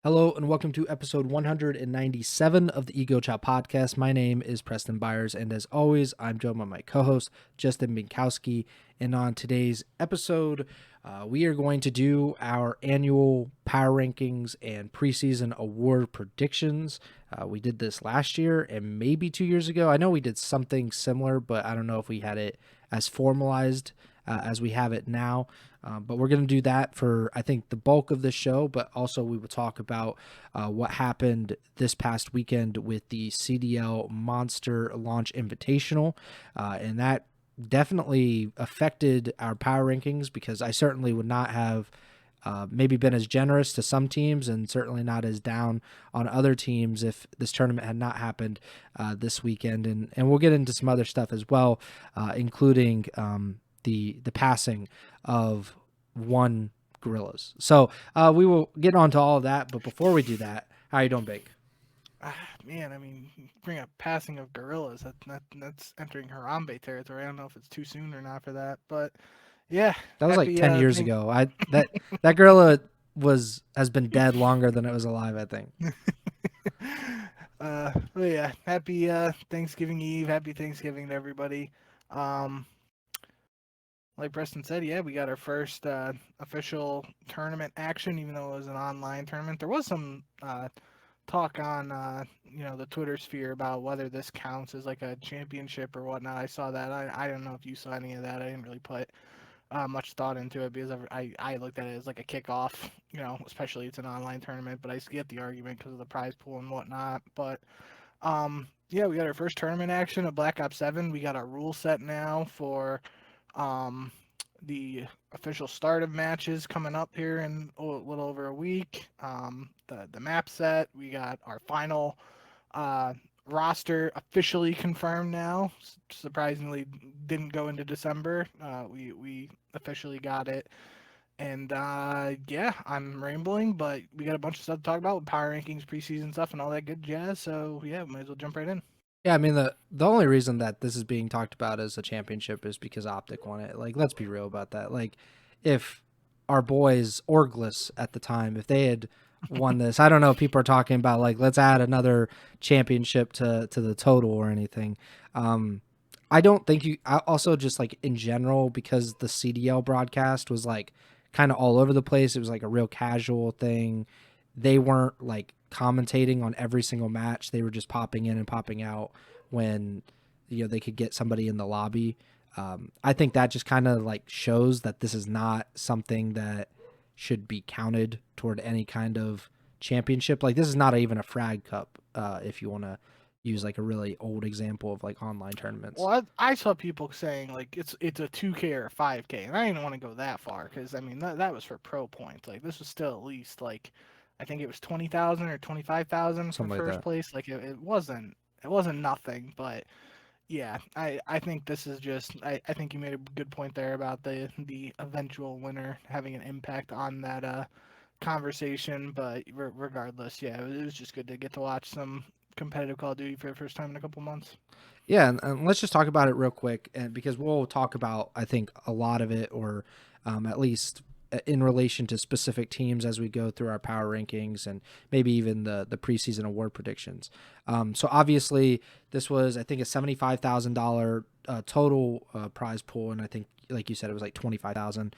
Hello and welcome to episode 197 of the Ego Chall Podcast. My name is Preston Byers, and as always, I'm joined by my co-host, Justin Binkowski. And on today's episode, we are going to do our annual power rankings and preseason award predictions. We did this last year and maybe 2 years ago. I know we did something similar, but I don't know if we had it as formalized as we have it now. But we're going to do that for, I think, the bulk of this show, but also we will talk about what happened this past weekend with the CDL Monster Launch Invitational. And that definitely affected our power rankings because I certainly would not have maybe been as generous to some teams and certainly not as down on other teams if this tournament had not happened this weekend. And we'll get into some other stuff as well, including the passing of one Gorillas. So we will get on to all of that. But before we do that, how you doing, Bake? Man, I mean, bring up passing of Gorillas. That's entering Harambe territory. I don't know if it's too soon or not for that, but yeah, That was like happy. 10 years ago. That gorilla has been dead longer than it was alive, I think. But yeah, happy Thanksgiving Eve. Happy Thanksgiving to everybody. Um, like Preston said, yeah, we got our first official tournament action, even though it was an online tournament. There was some talk on the Twitter sphere about whether this counts as like a championship or whatnot. I saw that. I don't know if you saw any of that. I didn't really put much thought into it because I looked at it as like a kickoff, especially it's an online tournament. But I get the argument because of the prize pool and whatnot. But yeah, we got our first tournament action of Black Ops 7. We got our rule set now for um, the official start of matches coming up here in a little over a week. The map set. We got our final uh, roster officially confirmed now. Surprisingly, didn't go into December. We officially got it. And yeah, I'm rambling, but we got a bunch of stuff to talk about with power rankings, preseason stuff, and all that good jazz. So yeah, might as well jump right in. Yeah, I mean the only reason that this is being talked about as a championship is because Optic won it. Like, let's be real about that. Like, if our boys Orgless at the time, if they had won this, I don't know if people are talking about like let's add another championship to the total or anything. I don't think you. I also just like in general because the CDL broadcast was like kind of all over the place. It was like a real casual thing. They weren't like commentating on every single match. They were just popping in and popping out when they could get somebody in the lobby. I think that just kind of like shows that this is not something that should be counted toward any kind of championship. Like, this is not even a frag cup. If you want to use like a really old example of like online tournaments. Well, I saw people saying like it's a 2K or a 5K, and I didn't want to go that far because I mean that was for pro points. Like this was still at least like I think it was 20,000 or 25,000 for Something like first that. place. Like it wasn't nothing, but yeah, I think this is just I think you made a good point there about the eventual winner having an impact on that conversation. But regardless, yeah, it was just good to get to watch some competitive Call of Duty for the first time in a couple months. Yeah, and let's just talk about it real quick, and because we'll talk about I think a lot of it, or at least in relation to specific teams as we go through our power rankings and maybe even the preseason award predictions. So obviously this was I think a $75,000 total prize pool, and I think like you said it was like 25,000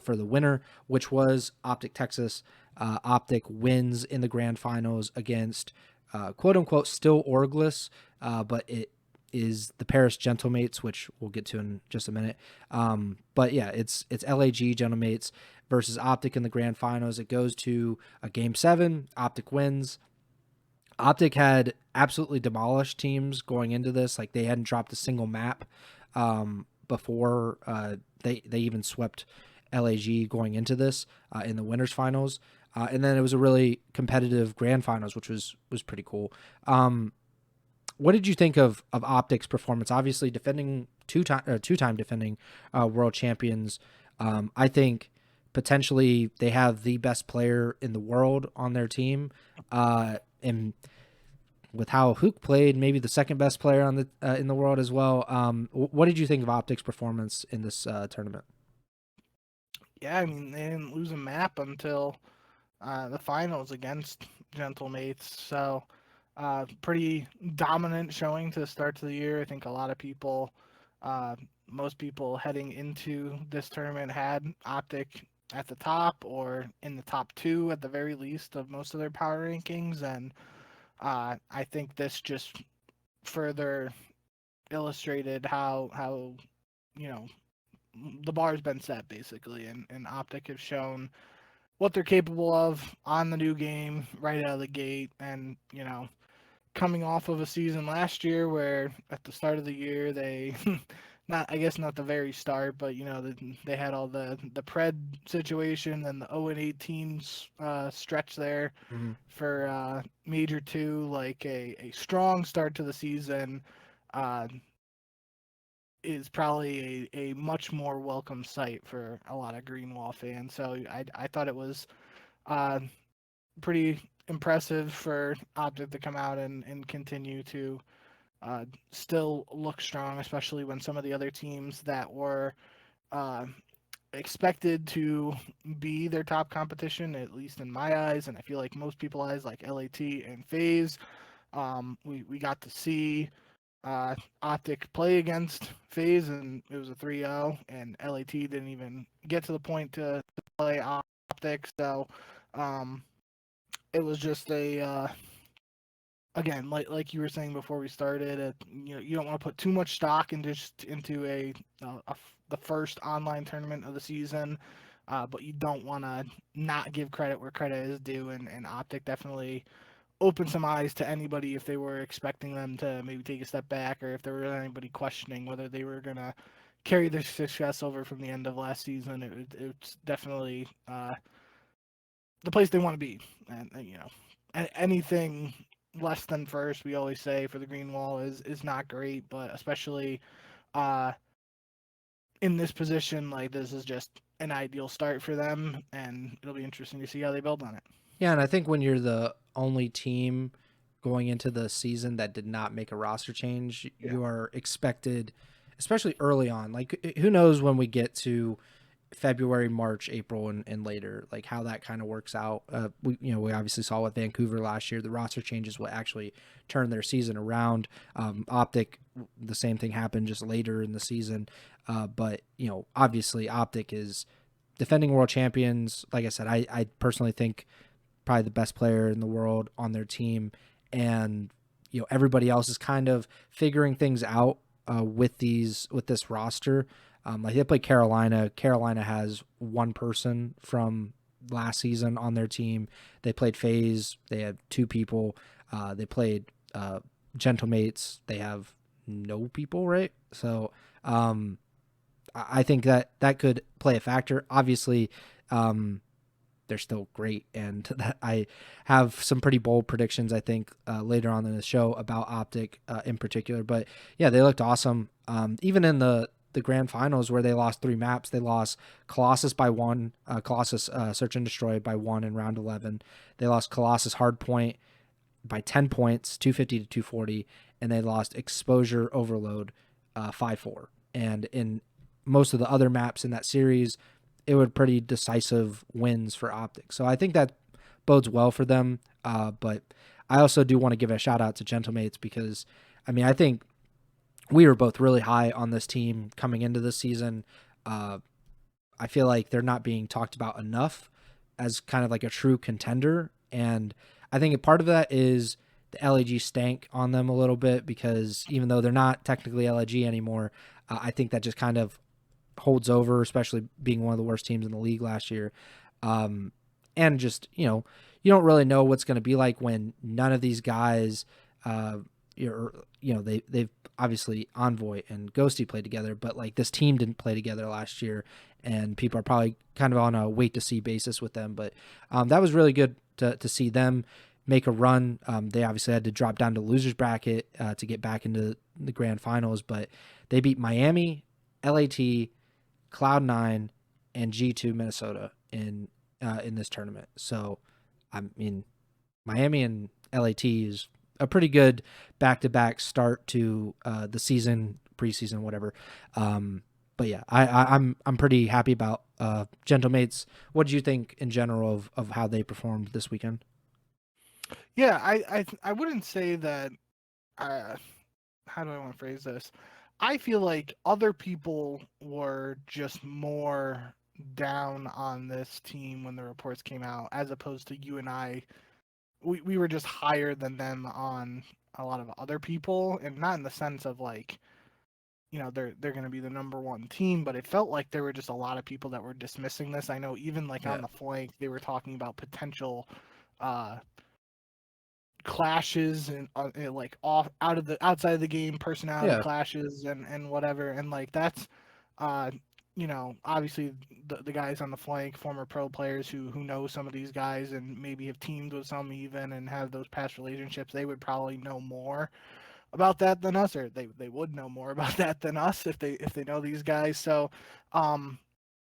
for the winner, which was Optic Texas. Optic wins in the grand finals against quote unquote still Orgless, but it is the Paris Gentlemates, which we'll get to in just a minute. But yeah, it's LAG Gentlemates versus Optic in the grand finals. It goes to a game 7. Optic wins. Optic had absolutely demolished teams going into this. Like, they hadn't dropped a single map before they even swept LAG going into this in the winners finals. And then it was a really competitive grand finals, which was pretty cool. What did you think of Optic's performance? Obviously, defending two-time defending world champions. I think potentially they have the best player in the world on their team, and with how Hook played, maybe the second best player on the in the world as well. What did you think of Optic's performance in this tournament? Yeah, I mean they didn't lose a map until the finals against Gentlemates. So pretty dominant showing to start to the year. I think a lot of people, uh, most people heading into this tournament had Optic at the top or in the top two at the very least of most of their power rankings, and I think this just further illustrated how you know the bar's been set basically, and Optic have shown what they're capable of on the new game right out of the gate, and coming off of a season last year where at the start of the year they not I guess not the very start, but they had all the pred situation and the 0-18 stretch there Mm-hmm. for Major 2, like a strong start to the season uh, is probably a much more welcome sight for a lot of Greenwall fans. So I thought it was uh, pretty impressive for Optic to come out and continue to still look strong, especially when some of the other teams that were uh, expected to be their top competition, at least in my eyes, and I feel like most people's eyes, like LAT and FaZe, we got to see Optic play against FaZe, and it was a 3-0, and LAT didn't even get to the point to play Optic, so um, it was just a again, like you were saying before we started, you don't want to put too much stock into the first online tournament of the season, but you don't want to not give credit where credit is due, and Optic definitely opened some eyes to anybody if they were expecting them to maybe take a step back, or if there was anybody questioning whether they were gonna carry their success over from the end of last season. It's definitely the place they want to be, and anything less than first, we always say for the Green Wall is not great, but especially uh, in this position, like this is just an ideal start for them, and it'll be interesting to see how they build on it. Yeah, and I think when you're the only team going into the season that did not make a roster change, Yeah. you are expected, especially early on. Like, who knows when we get to February, March, April, and later, like how that kind of works out. We obviously saw with Vancouver last year, the roster changes will actually turn their season around. Optic, the same thing happened just later in the season. But obviously Optic is defending world champions. Like I said, I personally think probably the best player in the world on their team, and everybody else is kind of figuring things out with this roster. Like they play Carolina. Carolina has one person from last season on their team. They played FaZe. They had two people. They played Gentlemates. They have no people, right? So I think that could play a factor. Obviously, they're still great, and that I have some pretty bold predictions, I think, later on in the show about Optic in particular. But yeah, they looked awesome. Even in the grand finals where they lost 3 maps, they lost Colossus by 1, Colossus Search and Destroy by 1 in round 11. They lost Colossus Hardpoint by 10 points, 250 to 240, and they lost Exposure Overload 5-4. And in most of the other maps in that series, it were pretty decisive wins for Optic. So I think that bodes well for them. But I also do want to give a shout out to Gentlemates because, I think we were both really high on this team coming into this season. I feel like they're not being talked about enough as kind of like a true contender. And I think a part of that is the LAG stank on them a little bit because even though they're not technically LAG anymore, I think that just kind of holds over, especially being one of the worst teams in the league last year. And just, you don't really know what's going to be like when none of these guys, they've obviously Envoy and Ghosty played together, but like this team didn't play together last year, and people are probably kind of on a wait to see basis with them. But that was really good to see them make a run. They obviously had to drop down to losers bracket to get back into the grand finals, but they beat Miami, LAT, Cloud9, and G2 Minnesota in this tournament. So, Miami and LAT is a pretty good back-to-back start to the season, preseason, whatever. But yeah, I'm pretty happy about Gentlemates. What do you think in general of how they performed this weekend? Yeah, I wouldn't say that. Uh, how do I want to phrase this? I feel like other people were just more down on this team when the reports came out, as opposed to you and I. We were just higher than them on a lot of other people, and not in the sense of like, they're going to be the number one team, but it felt like there were just a lot of people that were dismissing this. I know even like Yeah. on the flank, they were talking about potential uh, clashes and like off out of the outside of the game personality Yeah. clashes and whatever, and like that's uh obviously the guys on the flank, former pro players who know some of these guys and maybe have teamed with some even and have those past relationships, they would probably know more about that than us, or they would know more about that than us if they know these guys. So um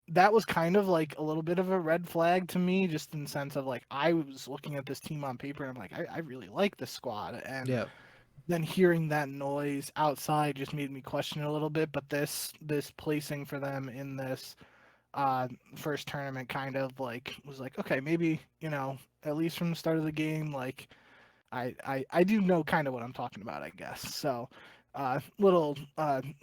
that was kind of like a little bit of a red flag to me, just in the sense of like I was looking at this team on paper and I'm like, I really like this squad. And Yeah. then hearing that noise outside just made me question it a little bit. But this placing for them in this first tournament kind of like was like, okay, maybe, at least from the start of the game, like I do know kind of what I'm talking about, I guess. So, little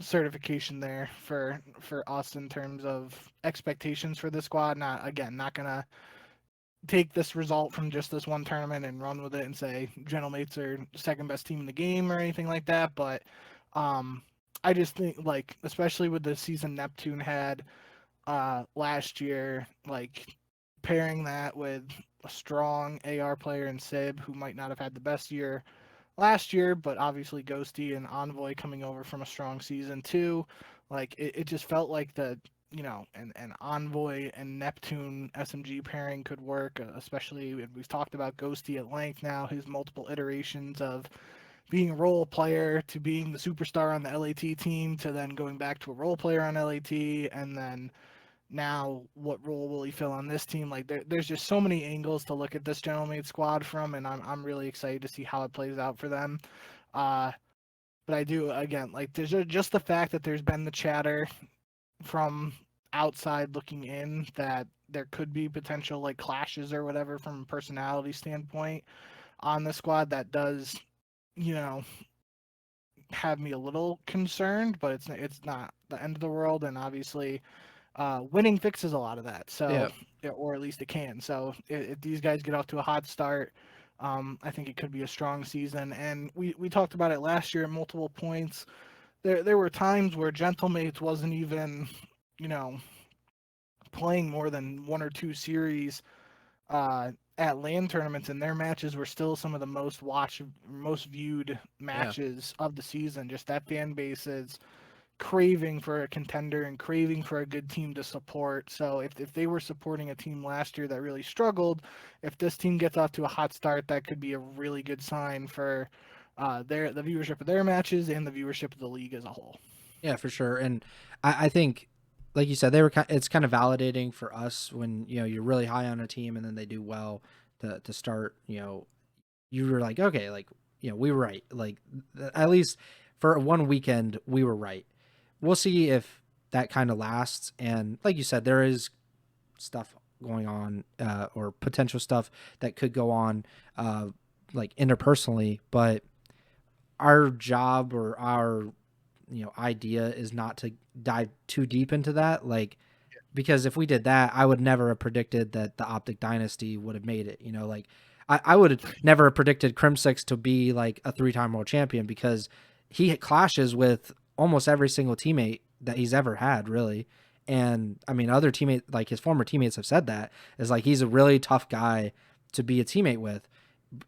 certification there for us in terms of expectations for the squad. Not gonna take this result from just this one tournament and run with it and say Gentlemates are second best team in the game or anything like that. But um, I just think like, especially with the season Neptune had last year, like pairing that with a strong AR player in Sib who might not have had the best year last year, but obviously Ghosty and Envoy coming over from a strong season too. Like it just felt like an Envoy and Neptune SMG pairing could work, especially we've talked about Ghosty at length now, his multiple iterations of being a role player to being the superstar on the LAT team to then going back to a role player on LAT, and then now what role will he fill on this team? Like there's just so many angles to look at this Gentlemate squad from, and I'm really excited to see how it plays out for them. Uh, but I do, again, like there's just the fact that there's been the chatter from outside looking in that there could be potential like clashes or whatever from a personality standpoint on the squad that does, you know, have me a little concerned, but it's not the end of the world, and obviously winning fixes a lot of that. So, Yeah. or at least it can. So, if these guys get off to a hot start, I think it could be a strong season. And we talked about it last year at multiple points. There were times where Gentlemates wasn't even, you know, playing more than one or two series at LAN tournaments, and their matches were still some of the most watched, most viewed Yeah. matches of the season. Just that fan base is craving for a contender and craving for a good team to support. So if they were supporting a team last year that really struggled, if this team gets off to a hot start, that could be a really good sign for the viewership of their matches and the viewership of the league as a whole. Yeah, for sure. And I think, like you said, it's kind of validating for us when, you're really high on a team and then they do well to start, you were like, okay, like, we were right. Like, at least for one weekend, we were right. We'll see if that kind of lasts. And like you said, there is stuff going on, or potential stuff that could go on, like interpersonally, but our job or our idea is not to dive too deep into that, like, because if we did that, I would never have predicted that the Optic Dynasty would have made it. Like I would have never predicted Crimsix to be like a 3-time world champion, because he clashes with almost every single teammate that he's ever had, really. And I mean, other teammates, like his former teammates, have said that is like he's a really tough guy to be a teammate with,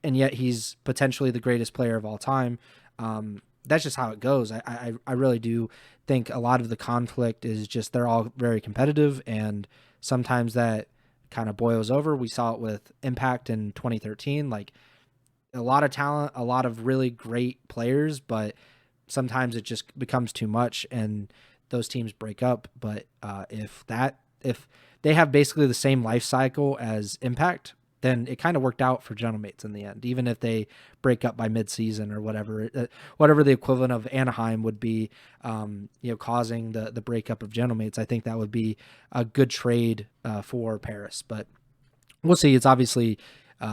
and yet he's potentially the greatest player of all time. That's just how it goes. I really do think a lot of the conflict is just they're all very competitive, and sometimes that kind of boils over. We saw it with Impact in 2013, like a lot of talent, a lot of really great players, but sometimes it just becomes too much and those teams break up. But if they have basically the same life cycle as Impact, then it kind of worked out for Gentlemates in the end, even if they break up by mid-season or whatever the equivalent of Anaheim would be, causing the breakup of Gentlemates. I think that would be a good trade for Paris, but we'll see. It's obviously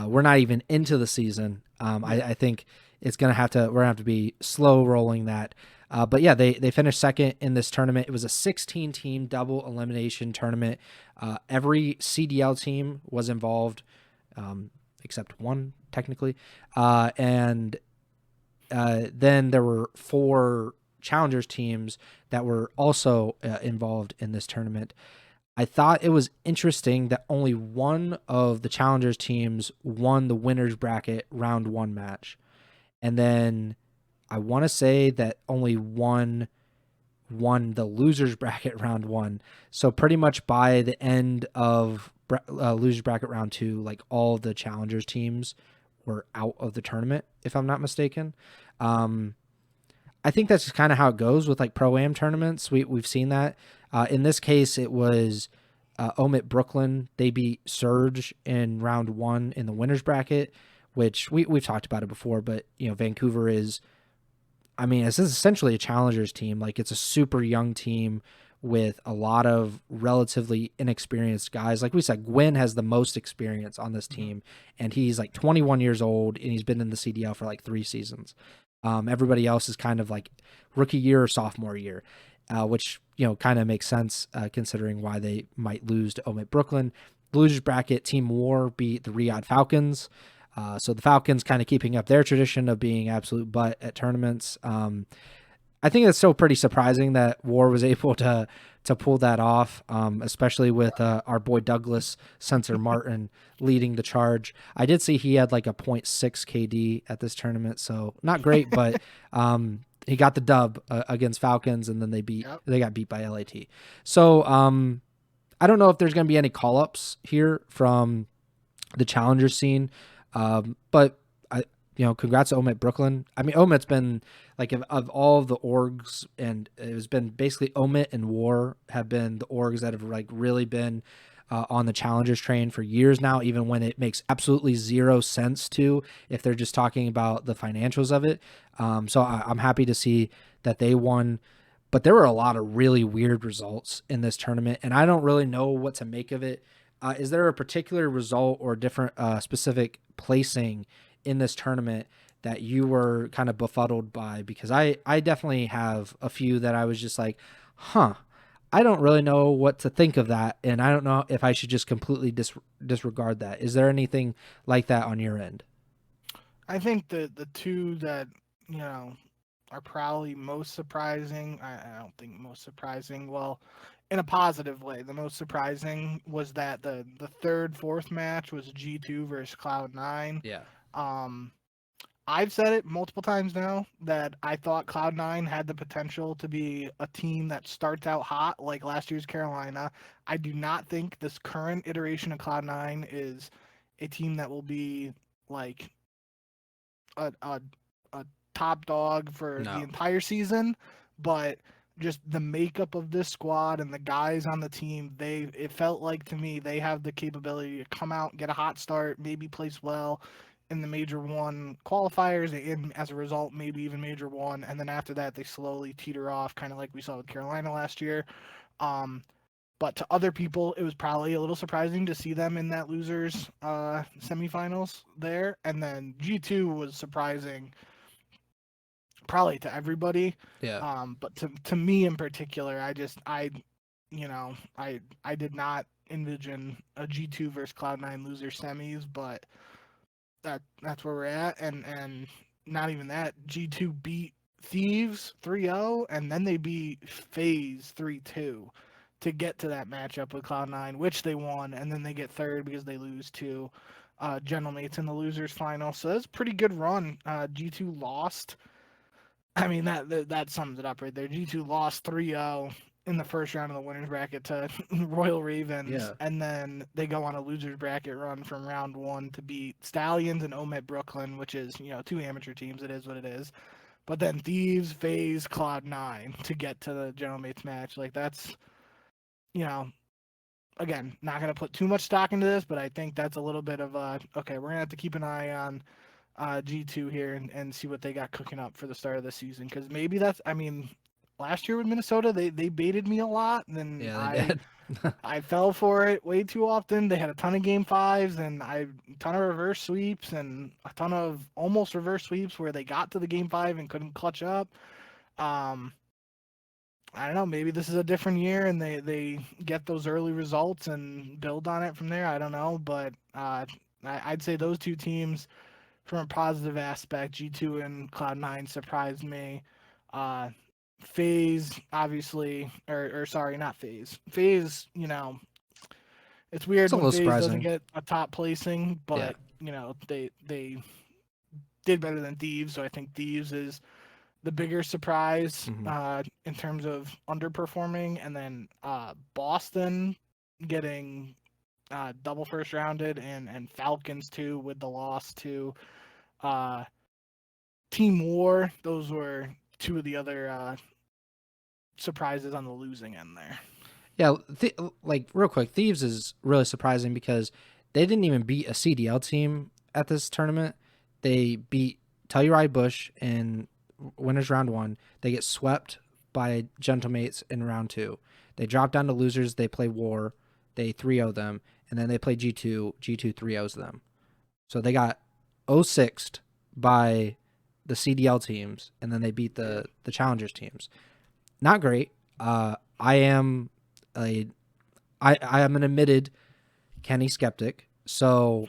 we're not even into the season. I think we're gonna have to be slow rolling that. But yeah, they finished second in this tournament. It was a 16-team double elimination tournament. Every CDL team was involved, except one technically, and then there were 4 challengers teams that were also involved in this tournament. I thought it was interesting that only one of the challengers teams won the winners bracket round 1 match. And then I want to say that only one won the losers bracket round 1. So pretty much by the end of losers bracket round 2, like all the challengers teams were out of the tournament, if I'm not mistaken. I think that's just kind of how it goes with like pro-am tournaments. We've seen that. In this case, it was Omit Brooklyn. They beat Surge in round 1 in the winners bracket, which we've talked about it before, but Vancouver is, I mean, it's essentially a challengers team. Like, it's a super young team with a lot of relatively inexperienced guys. Like we said, Gwyn has the most experience on this team, and he's like 21 years old, and he's been in the CDL for like 3 seasons. Everybody else is kind of like rookie year or sophomore year, which kind of makes sense considering why they might lose to Omit Brooklyn. The losers bracket, Team War beat the Riyadh Falcons. So the Falcons kind of keeping up their tradition of being absolute butt at tournaments. I think it's still pretty surprising that War was able to pull that off, especially with our boy Douglas Sensor Martin leading the charge. I did see he had like a 0.6 KD at this tournament, so not great, but he got the dub against Falcons, and then they got beat by LAT. So I don't know if there's going to be any call-ups here from the challenger scene, but congrats to Omit Brooklyn. I mean, Omit's been like of all of the orgs, and it has been basically Omit and War have been the orgs that have like really been on the challengers train for years now, even when it makes absolutely zero sense to if they're just talking about the financials of it. So I'm happy to see that they won, but there were a lot of really weird results in this tournament, and I don't really know what to make of it. Is there a particular result or different specific placing in this tournament that you were kind of befuddled by? Because I definitely have a few that I was just like, I don't really know what to think of that, and I don't know if I should just completely disregard that. Is there anything like that on your end? I think the 2 that are probably most surprising. I don't think most surprising. Well, in a positive way, the most surprising was that the 3rd, 4th match was G2 versus Cloud9. Yeah. I've said it multiple times now that I thought Cloud9 had the potential to be a team that starts out hot like last year's Carolina. I do not think this current iteration of Cloud9 is a team that will be like a top dog for the entire season, but just the makeup of this squad and the guys on the team, it felt like to me they have the capability to come out, get a hot start, maybe place well in the Major 1 qualifiers, and as a result, maybe even Major 1, and then after that, they slowly teeter off, kind of like we saw with Carolina last year. But to other people, it was probably a little surprising to see them in that losers semifinals there, and then G2 was surprising probably to everybody. Yeah. But to me in particular, I did not envision a G2 versus Cloud9 loser semis, but that's where we're at, and not even that. G2 beat Thieves 3-0, and then they beat FaZe 3-2 to get to that matchup with Cloud9, which they won, and then they get 3rd because they lose to Gentlemates in the losers final. So that's a pretty good run. G2 lost. I mean, that sums it up right there. G2 lost 3-0 in the first round of the winners bracket to Royal Ravens, and then they go on a losers bracket run from round 1 to beat Stallions and Omit Brooklyn, which is 2 amateur teams. It is what it is. But then Thieves, FaZe, Cloud9 to get to the Gentlemates match. Like, that's again, not going to put too much stock into this, but I think that's a little bit of okay, we're going to have to keep an eye on G2 here and see what they got cooking up for the start of the season. Because maybe that's, I mean, last year with Minnesota, they baited me a lot, and then Yeah, they did. I fell for it way too often. They had a ton of game fives and a ton of reverse sweeps and a ton of almost reverse sweeps where they got to the game five and couldn't clutch up. Um, I don't know. Maybe this is a different year and they get those early results and build on it from there. I don't know, but I'd say those two teams, from a positive aspect, G2 and Cloud9 surprised me. Uh, FaZe, obviously, or sorry, not FaZe. FaZe, it's weird It's a when little FaZe doesn't surprising. get a top placing, Yeah. but they did better than Thieves, so I think Thieves is the bigger surprise Hmm. in terms of underperforming, and then Boston getting double first rounded, and Falcons too with the loss to uh, Team War. Those were two of the other surprises on the losing end there. Yeah, like real quick, Thieves is really surprising because they didn't even beat a CDL team at this tournament. They beat Telluride Bush in winners round one. They get swept by Gentlemates in round two. They drop down to losers. They play War. They 3-0 them, and then they play G2. G2 3-0s them. So they got 0-6'd by the CDL teams, and then they beat Yeah. the challengers teams. Not great. I am a I am an admitted Kenny skeptic, so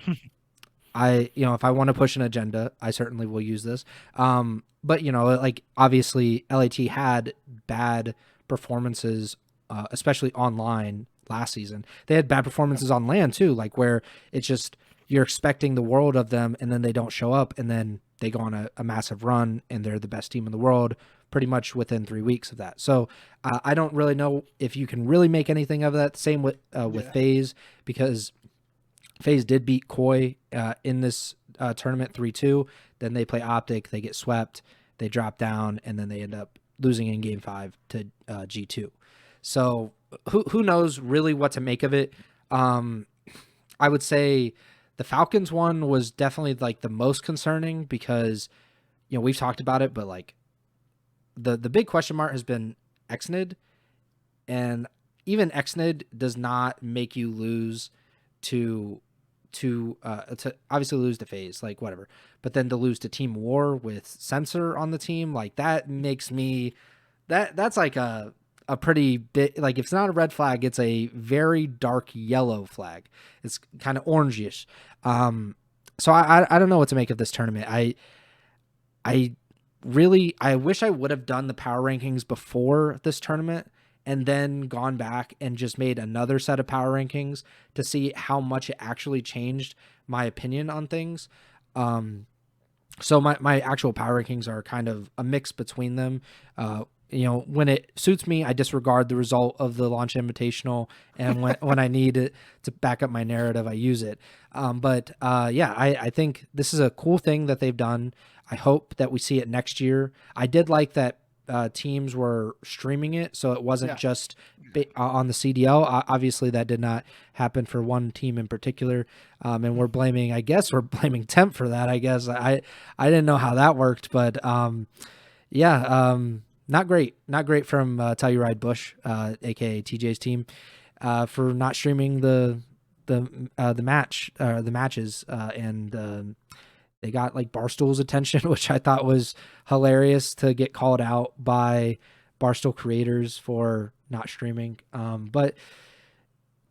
if I want to push an agenda, I certainly will use this. But like obviously LAT had bad performances, especially online last season. They had bad performances on land too, like where it's just you're expecting the world of them, and then they don't show up, and then they go on a massive run, and they're the best team in the world pretty much within 3 weeks of that. So I don't really know if you can really make anything of that. Same with Yeah. FaZe, because FaZe did beat Koi in this tournament 3-2. Then they play Optic, they get swept, they drop down, and then they end up losing in game 5 to G2. So who knows really what to make of it. I would say the Falcons one was definitely like the most concerning because we've talked about it, but like the big question mark has been Exnid, and even Exnid does not make you lose to obviously lose to FaZe, like whatever, but then to lose to Team War with Censor on the team, like that makes me that's like a pretty bit, like if it's not a red flag, it's a very dark yellow flag. It's kind of orangish. So I don't know what to make of this tournament. I I wish I would have done the power rankings before this tournament and then gone back and just made another set of power rankings to see how much it actually changed my opinion on things. So my actual power rankings are kind of a mix between them. When it suits me, I disregard the result of the launch invitational, and when I need it to back up my narrative, I use it. I think this is a cool thing that they've done. I hope that we see it next year. I did like that teams were streaming it, so it wasn't Yeah. just on the CDL. Obviously, that did not happen for one team in particular, and I guess we're blaming Temp for that. I guess I didn't know how that worked, but not great from Telluride Bush, aka TJ's team, for not streaming the matches, and they got like Barstool's attention, which I thought was hilarious to get called out by Barstool creators for not streaming. But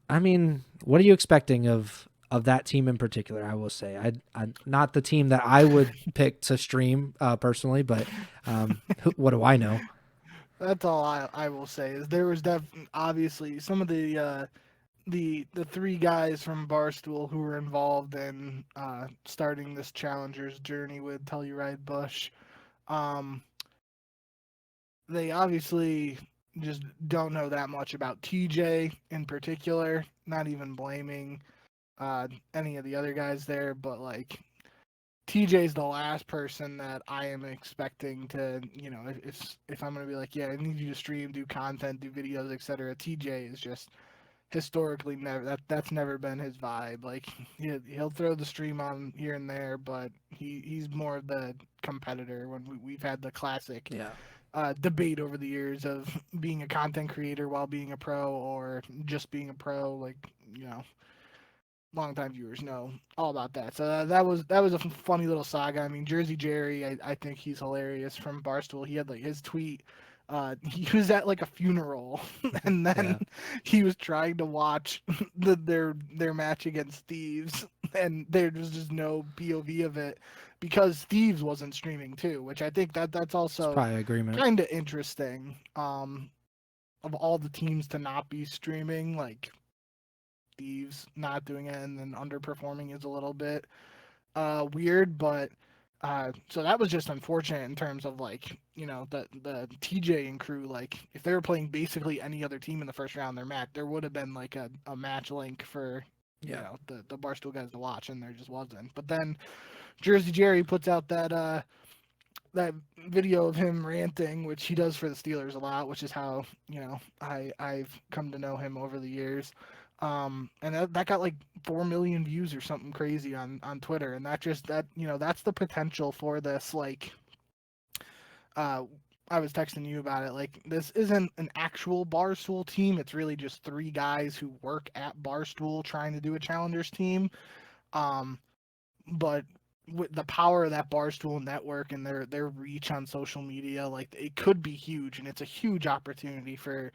I mean, what are you expecting of that team in particular? I will say, I not the team that I would pick to stream personally, but what do I know? That's all I will say is there was obviously some of the three guys from Barstool who were involved in starting this challenger's journey with Telluride Bush. Um, they obviously just don't know that much about TJ in particular. Not even blaming any of the other guys there, but like TJ's the last person that I am expecting to, if I'm gonna be like, yeah, I need you to stream, do content, do videos, etc. TJ is just historically never that's never been his vibe. Like he'll throw the stream on here and there, but he's more of the competitor. When we've had the classic debate over the years of being a content creator while being a pro or just being a pro, like, you know, longtime viewers know all about that. So that was a funny little saga. I mean, Jersey Jerry, I think he's hilarious from Barstool. He had like his tweet. He was at like a funeral, and then he was trying to watch their match against Thieves, and there was just no POV of it because Thieves wasn't streaming too, which I think that's also probably agreement. kind of interesting. Of all the teams to not be streaming, like Thieves not doing it and then underperforming is a little bit weird, but so that was just unfortunate in terms of, like, you know, the TJ and crew, like if they were playing basically any other team in the first round, their match, there would have been like a match link for you know the Barstool guys to watch, and there just wasn't. But then Jersey Jerry puts out that video of him ranting, which he does for the Steelers a lot, which is how, you know, I've come to know him over the years. And that got like 4 million views or something crazy on Twitter, and you know, that's the potential for this. Like, I was texting you about it. Like, this isn't an actual Barstool team; it's really just 3 guys who work at Barstool trying to do a Challengers team. But with the power of that Barstool network and their reach on social media, like, it could be huge, and it's a huge opportunity for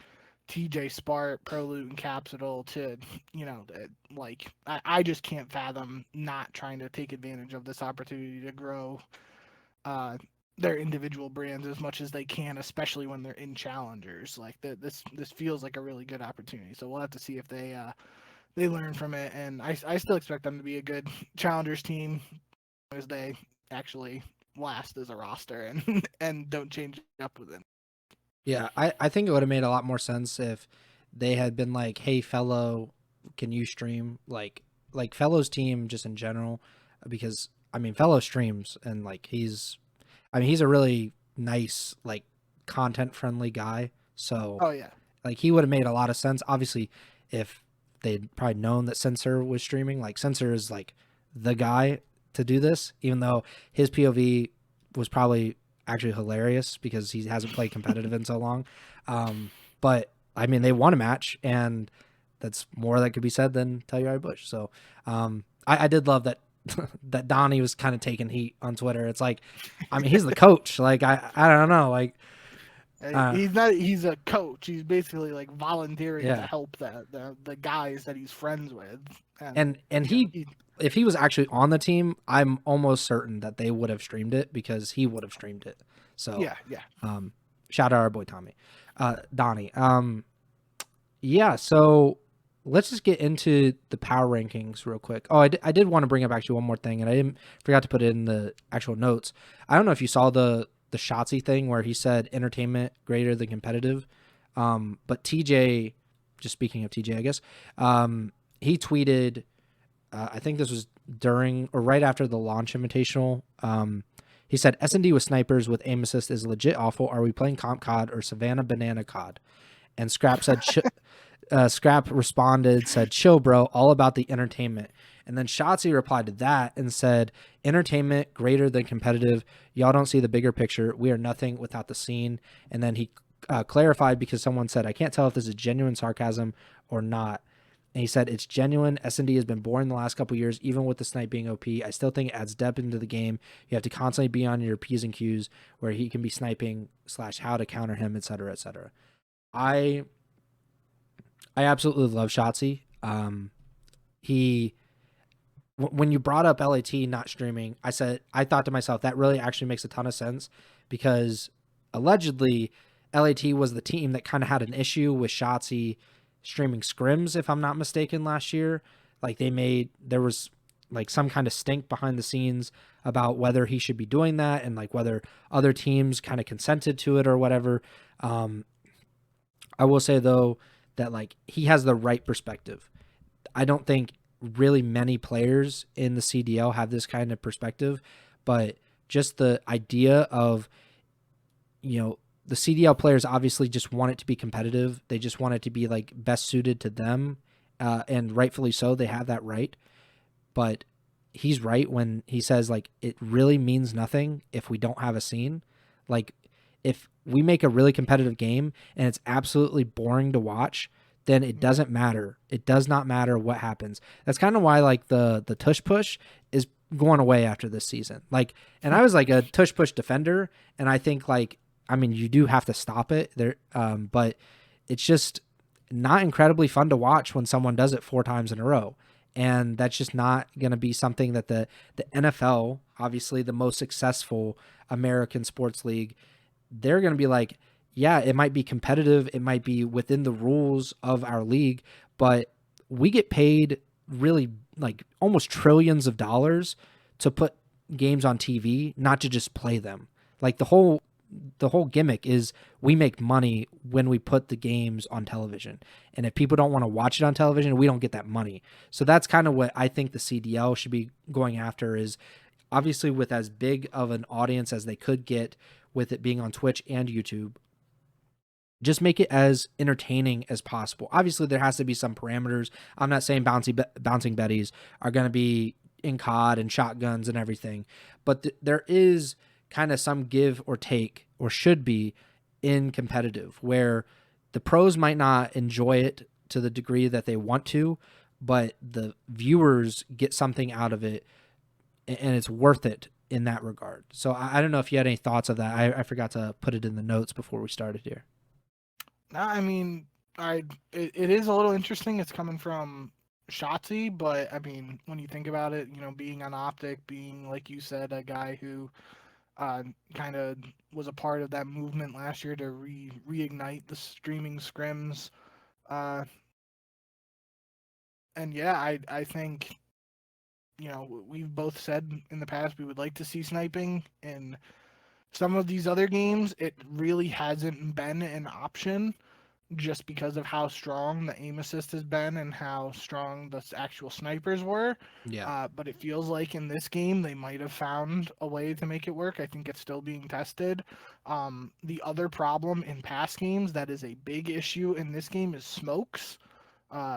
TJ Spart, ProLoot, and Capsule to, you know, like, I just can't fathom not trying to take advantage of this opportunity to grow their individual brands as much as they can, especially when they're in challengers. Like, this feels like a really good opportunity. So we'll have to see if they learn from it, and I still expect them to be a good challengers team as they actually last as a roster and and don't change up with it. Yeah, I think it would have made a lot more sense if they had been like, hey, Fellow, can you stream? Like Fellow's team just in general, because, I mean, Fellow streams, and like he's a really nice, like, content-friendly guy. So, Oh, yeah. like, he would have made a lot of sense. Obviously, if they'd probably known that Sensor was streaming, like, Sensor is, like, the guy to do this, even though his POV was probably actually hilarious because he hasn't played competitive in so long. But I mean, they won a match, and that's more that could be said than Telluride Bush. So I did love that that Donnie was kind of taking heat on Twitter. It's like, I mean, he's the coach. Like, I don't know. Like, he's a coach. He's basically like volunteering to help the guys that he's friends with. And if he was actually on the team, I'm almost certain that they would have streamed it because he would have streamed it. So yeah. Shout out our boy Tommy, Donnie. Yeah. So let's just get into the power rankings real quick. Oh, I did want to bring up actually one more thing, and I forgot to put it in the actual notes. I don't know if you saw the Shotzzy thing where he said entertainment greater than competitive. But TJ, just speaking of TJ, I guess, he tweeted, I think this was during or right after the launch invitational. He said, S&D with snipers with aim assist is legit awful. Are we playing Comp COD or Savannah Banana COD? And Scrap said, Scrap responded, said, chill, bro, all about the entertainment. And then Shotzzy replied to that and said, entertainment greater than competitive. Y'all don't see the bigger picture. We are nothing without the scene. And then he clarified because someone said, I can't tell if this is genuine sarcasm or not. And he said, it's genuine. S&D has been boring the last couple of years, even with the snipe being OP. I still think it adds depth into the game. You have to constantly be on your P's and Q's where he can be sniping / how to counter him, et cetera, et cetera. I absolutely love Shotzzy. When you brought up LAT not streaming, I thought to myself, that really actually makes a ton of sense because allegedly LAT was the team that kind of had an issue with Shotzzy streaming scrims, if I'm not mistaken, last year. Like, there was like some kind of stink behind the scenes about whether he should be doing that and like whether other teams kind of consented to it or whatever. I will say though that like he has the right perspective. I don't think really many players in the CDL have this kind of perspective, but just the idea of, you know, the CDL players obviously just want it to be competitive. They just want it to be like best suited to them and rightfully so. They have that right, but he's right when he says like it really means nothing if we don't have a scene. Like if we make a really competitive game and it's absolutely boring to watch, then it doesn't matter. It does not matter what happens. That's kind of why like the tush push is going away after this season. Like, and I was like a tush push defender, and I think like I mean you do have to stop it there, but it's just not incredibly fun to watch when someone does it 4 times in a row. And that's just not going to be something that the NFL, obviously the most successful American sports league, they're going to be like, yeah, it might be competitive, it might be within the rules of our league, but we get paid really like almost trillions of dollars to put games on TV, not to just play them. Like the whole gimmick is we make money when we put the games on television. And if people don't want to watch it on television, we don't get that money. So that's kind of what I think the CDL should be going after, is obviously with as big of an audience as they could get with it being on Twitch and YouTube, just make it as entertaining as possible. Obviously there has to be some parameters. I'm not saying bouncing betties are going to be in COD and shotguns and everything, but there is kind of some give or take, or should be, in competitive, where the pros might not enjoy it to the degree that they want to, but the viewers get something out of it and it's worth it in that regard. So I don't know if you had any thoughts of that. I forgot to put it in the notes before we started here. No, I mean, it is a little interesting. It's coming from Shotzzy, but I mean, when you think about it, being on Optic, being like you said, a guy who kind of was a part of that movement last year to reignite the streaming scrims, uh, and yeah, I think we've both said in the past we would like to see sniping in some of these other games. It really hasn't been an option, just because of how strong the aim assist has been and how strong the actual snipers were. Yeah. But it feels like in this game they might have found a way to make it work. I think it's still being tested. The other problem in past games that is a big issue in this game is smokes.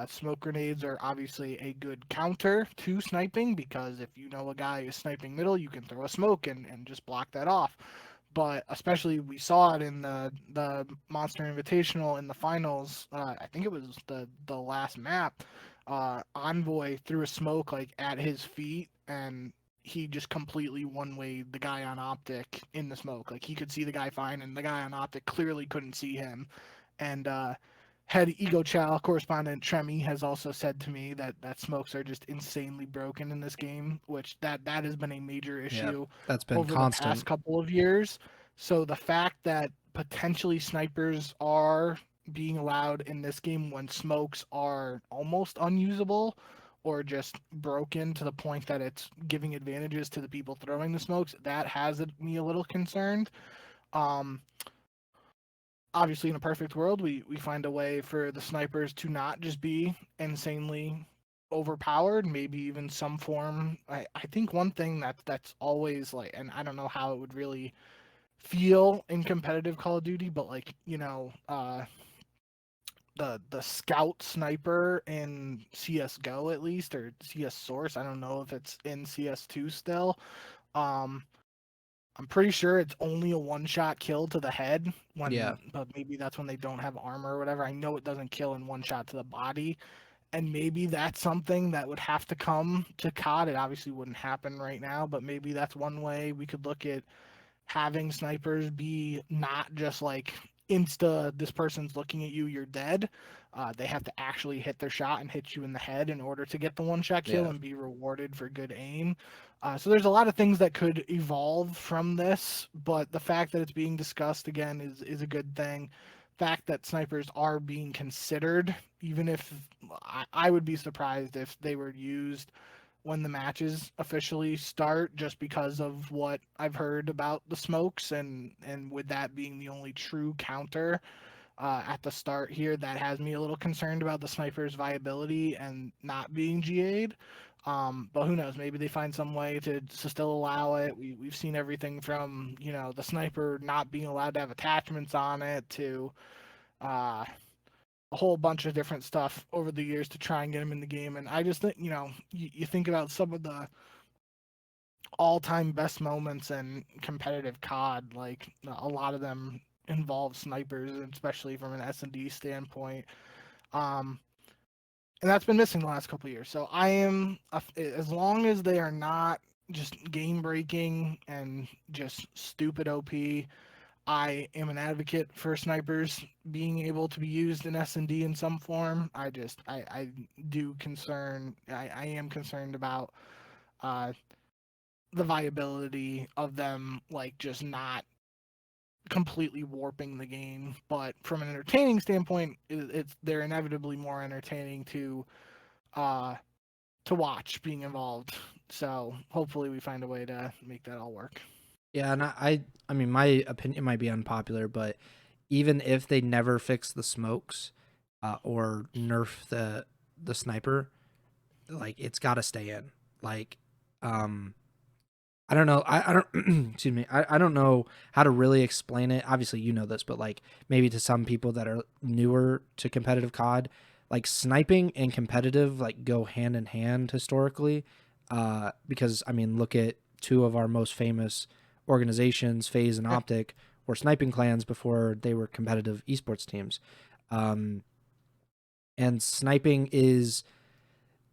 Smoke grenades are obviously a good counter to sniping, because if you know a guy is sniping middle, you can throw a smoke and just block that off. But especially we saw it in the Monster Invitational in the finals. I think it was the last map. Envoy threw a smoke like at his feet, and he just completely one-wayed the guy on Optic in the smoke. Like he could see the guy fine, and the guy on Optic clearly couldn't see him. And head Ego Chall correspondent Tremi has also said to me that smokes are just insanely broken in this game, which that has been a major Yeah. issue That's been over the past constant. couple of years. So the fact that potentially snipers are being allowed in this game when smokes are almost unusable or just broken to the point that it's giving advantages to the people throwing the smokes, that has me a little concerned. Um, Obviously, in a perfect world, we find a way for the snipers to not just be insanely overpowered, maybe even some form. I think one thing that's always like, and I don't know how it would really feel in competitive Call of Duty, but like the scout sniper in CS:GO at least, or CS Source. I don't know if it's in CS2 still. Um, I'm pretty sure it's only a one-shot kill to the head, Yeah. but maybe that's when they don't have armor or whatever. I know it doesn't kill in one shot to the body, and maybe that's something that would have to come to COD. It obviously wouldn't happen right now, but maybe that's one way we could look at having snipers be not just like insta, this person's looking at you, you're dead. They have to actually hit their shot and hit you in the head in order to get the one shot kill Yeah. and be rewarded for good aim. So there's a lot of things that could evolve from this, but the fact that it's being discussed again is a good thing. Fact that snipers are being considered, even if I would be surprised if they were used when the matches officially start, just because of what I've heard about the smokes, and with that being the only true counter at the start here, that has me a little concerned about the sniper's viability and not being GA'd. But who knows? Maybe they find some way to still allow it. We've seen everything from the sniper not being allowed to have attachments on it to uh, a whole bunch of different stuff over the years to try and get him in the game. And I just think, you think about some of the all-time best moments in competitive COD, like a lot of them involve snipers, especially from an S&D standpoint. Um, and that's been missing the last couple of years. So I am, as long as they are not just game breaking and just stupid OP, I am an advocate for snipers being able to be used in S&D in some form. I do concern, I am concerned about uh, the viability of them, like, just not completely warping the game. But from an entertaining standpoint, they're inevitably more entertaining uh, to watch being involved. So hopefully we find a way to make that all work. Yeah, and I mean, my opinion might be unpopular, but even if they never fix the smokes, or nerf the sniper, like it's got to stay in. Like, I don't know. I don't. Excuse me. I don't know how to really explain it. Obviously, you know this, but like maybe to some people that are newer to competitive COD, like sniping and competitive like go hand in hand historically. Because I mean, look at two of our most famous organizations, FaZe and Optic, were sniping clans before they were competitive esports teams. Um, and sniping is,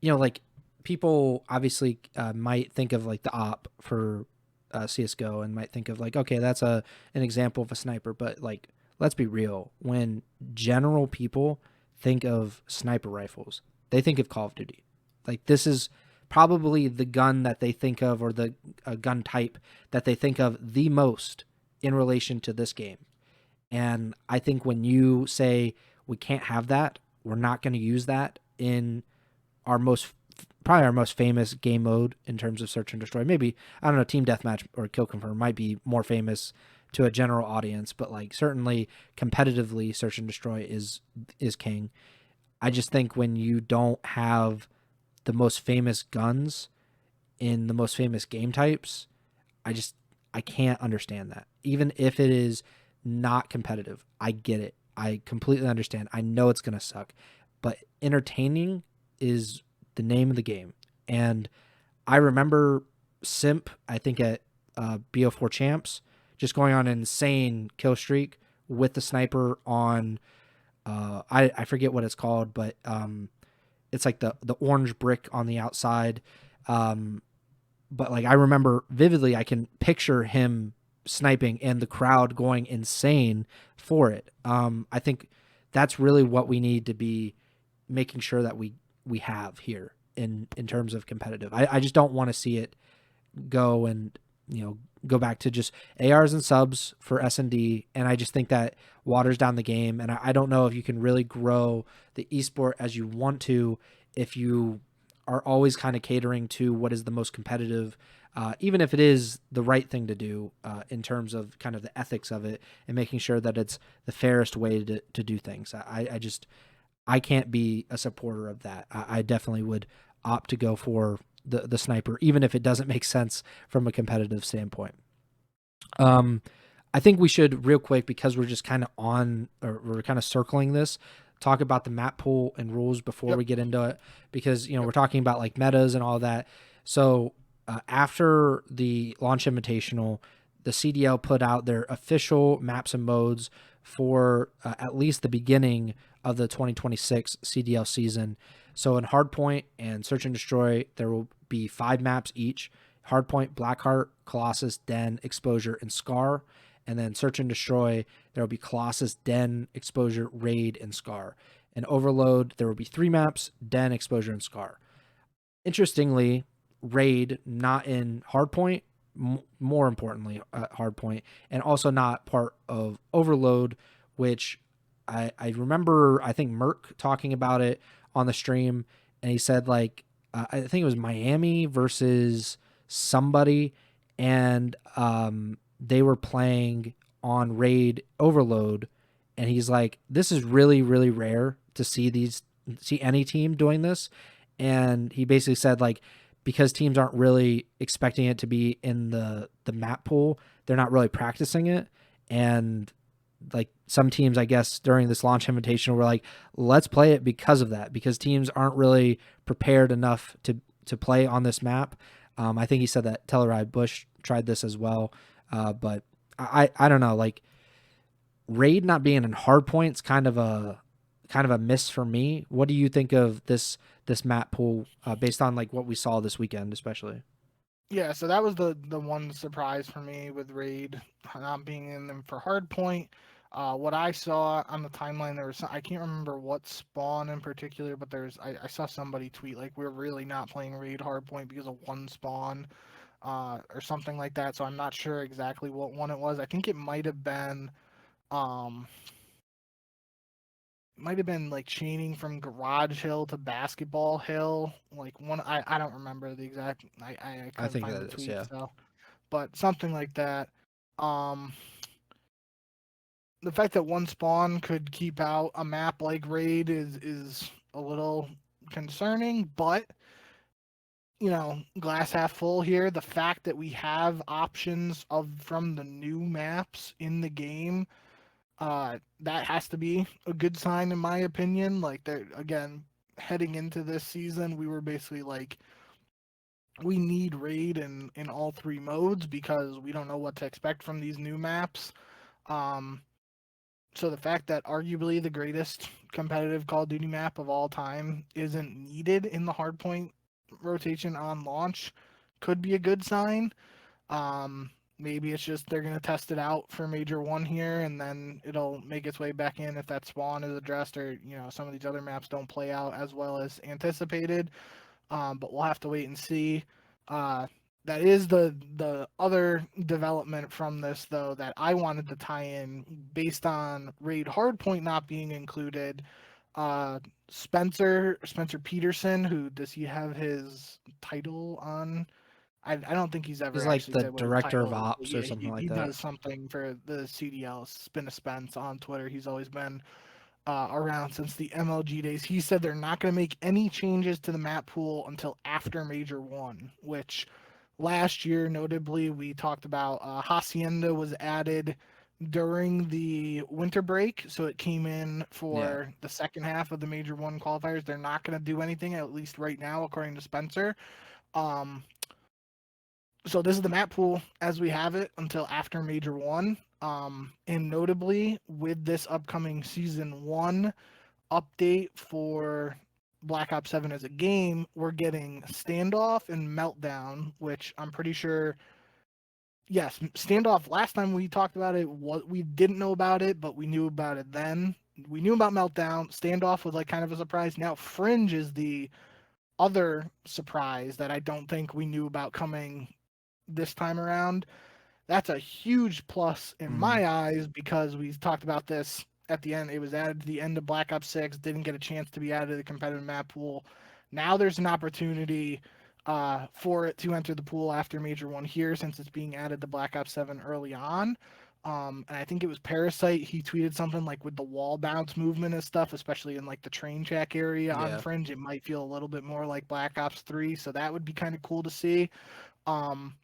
like people obviously might think of like the op for CSGO and might think of like, okay, that's an example of a sniper, but like, let's be real. When general people think of sniper rifles, they think of Call of Duty. Like this is probably the gun that they think of, or the gun type that they think of the most in relation to this game. And I think when you say we can't have that, we're not going to use that in our probably our most famous game mode in terms of search and destroy. Maybe, I don't know, team deathmatch or kill confirm might be more famous to a general audience, but like certainly competitively search and destroy is king. I just think when you don't have the most famous guns in the most famous game types, I can't understand that. Even if it is not competitive, I get it. I completely understand. I know it's going to suck, but entertaining is the name of the game. And I remember Simp, I think at BO4 Champs, just going on an insane kill streak with the sniper on, I forget what it's called, but it's like the orange brick on the outside. But like I remember vividly, I can picture him sniping and the crowd going insane for it. I think that's really what we need to be making sure that we have here in terms of competitive. I just don't want to see it go and go back to just ARs and subs for S&D, and I just think that waters down the game. And I don't know if you can really grow the esport as you want to if you are always kind of catering to what is the most competitive, even if it is the right thing to do in terms of kind of the ethics of it and making sure that it's the fairest way to do things. I can't be a supporter of that. I definitely would opt to go for the sniper, even if it doesn't make sense from a competitive standpoint. I think we should real quick, because we're just kind of we're kind of circling this, talk about the map pool and rules before we get into it, because we're talking about like metas and all that. So after the launch invitational, the CDL put out their official maps and modes for at least the beginning of the 2026 CDL season. So in Hardpoint and Search and Destroy, there will be 5 maps each: Hardpoint, Blackheart, Colossus, Den, Exposure, and Scar. And then Search and Destroy, there will be Colossus, Den, Exposure, Raid, and Scar. And Overload, there will be 3 maps: Den, Exposure, and Scar. Interestingly, Raid not in Hardpoint, more importantly, Hardpoint, and also not part of Overload, which I remember, I think Merc talking about it on the stream, and he said like, I think it was Miami versus somebody, and they were playing on Raid Overload, and he's like, this is really, really rare to see any team doing this. And he basically said like, because teams aren't really expecting it to be in the map pool, they're not really practicing it. And like some teams, I guess, during this launch invitation were like, let's play it because of that, because teams aren't really prepared enough to play on this map. I think he said that Telluride Bush tried this as well, but I don't know, like raid not being in hard points kind of a miss for me. What do you think of this map pool based on like what we saw this weekend, especially? Yeah, so that was the one surprise for me with Raid not being in them for Hardpoint. What I saw on the timeline, there was I can't remember what spawn in particular, but I saw somebody tweet like we're really not playing Raid Hardpoint because of one spawn, or something like that. So I'm not sure exactly what one it was. I think it um might have been like chaining from Garage Hill to Basketball Hill. Like one, I don't remember the exact. I I couldn't think find that the is, tweet, yeah. so but something like that. Um, the fact that one spawn could keep out a map like Raid is a little concerning, but glass half full here. The fact that we have options of from the new maps in the game, that has to be a good sign in my opinion. Like there again, heading into this season, we were basically like we need raid in all three modes because we don't know what to expect from these new maps. Um, so the fact that arguably the greatest competitive Call of Duty map of all time isn't needed in the hardpoint rotation on launch could be a good sign. Um, Maybe it's just they're gonna test it out for Major One here, and then it'll make its way back in if that spawn is addressed, or some of these other maps don't play out as well as anticipated. But we'll have to wait and see. Uh, that is the other development from this though that I wanted to tie in based on Raid Hardpoint not being included. Uh, Spencer Peterson, who does he have his title on? I don't think he's ever He's like actually the said what his director of title is. But ops or yeah, something like he that. does something for the CDL Spin a Spence on Twitter. He's always been around since the MLG days. He said they're not going to make any changes to the map pool until after Major One, which last year, notably, we talked about Hacienda was added during the winter break, so it came in Yeah. for the second half of the Major One qualifiers. They're not going to do anything, at least right now, according to Spencer. Um, so this is the map pool as we have it until after Major One. And notably, with this upcoming Season 1 update for Black Ops 7 as a game, we're getting Standoff and Meltdown, which I'm pretty sure. Yes, Standoff. Last time we talked about it, what we didn't know about it, but we knew about it then. We knew about Meltdown. Standoff was like kind of a surprise. Now Fringe is the other surprise that I don't think we knew about coming this time around. That's a huge plus in Mm. my eyes because we talked about this at the end. It was added to the end of Black Ops 6, didn't get a chance to be added to the competitive map pool. Now there's an opportunity for it to enter the pool after Major 1 here since it's being added to Black Ops 7 early on. And I think it was Parasite. He tweeted something like with the wall bounce movement and stuff, especially in like the train track area on Yeah. Fringe, it might feel a little bit more like Black Ops 3. So that would be kind of cool to see. Um,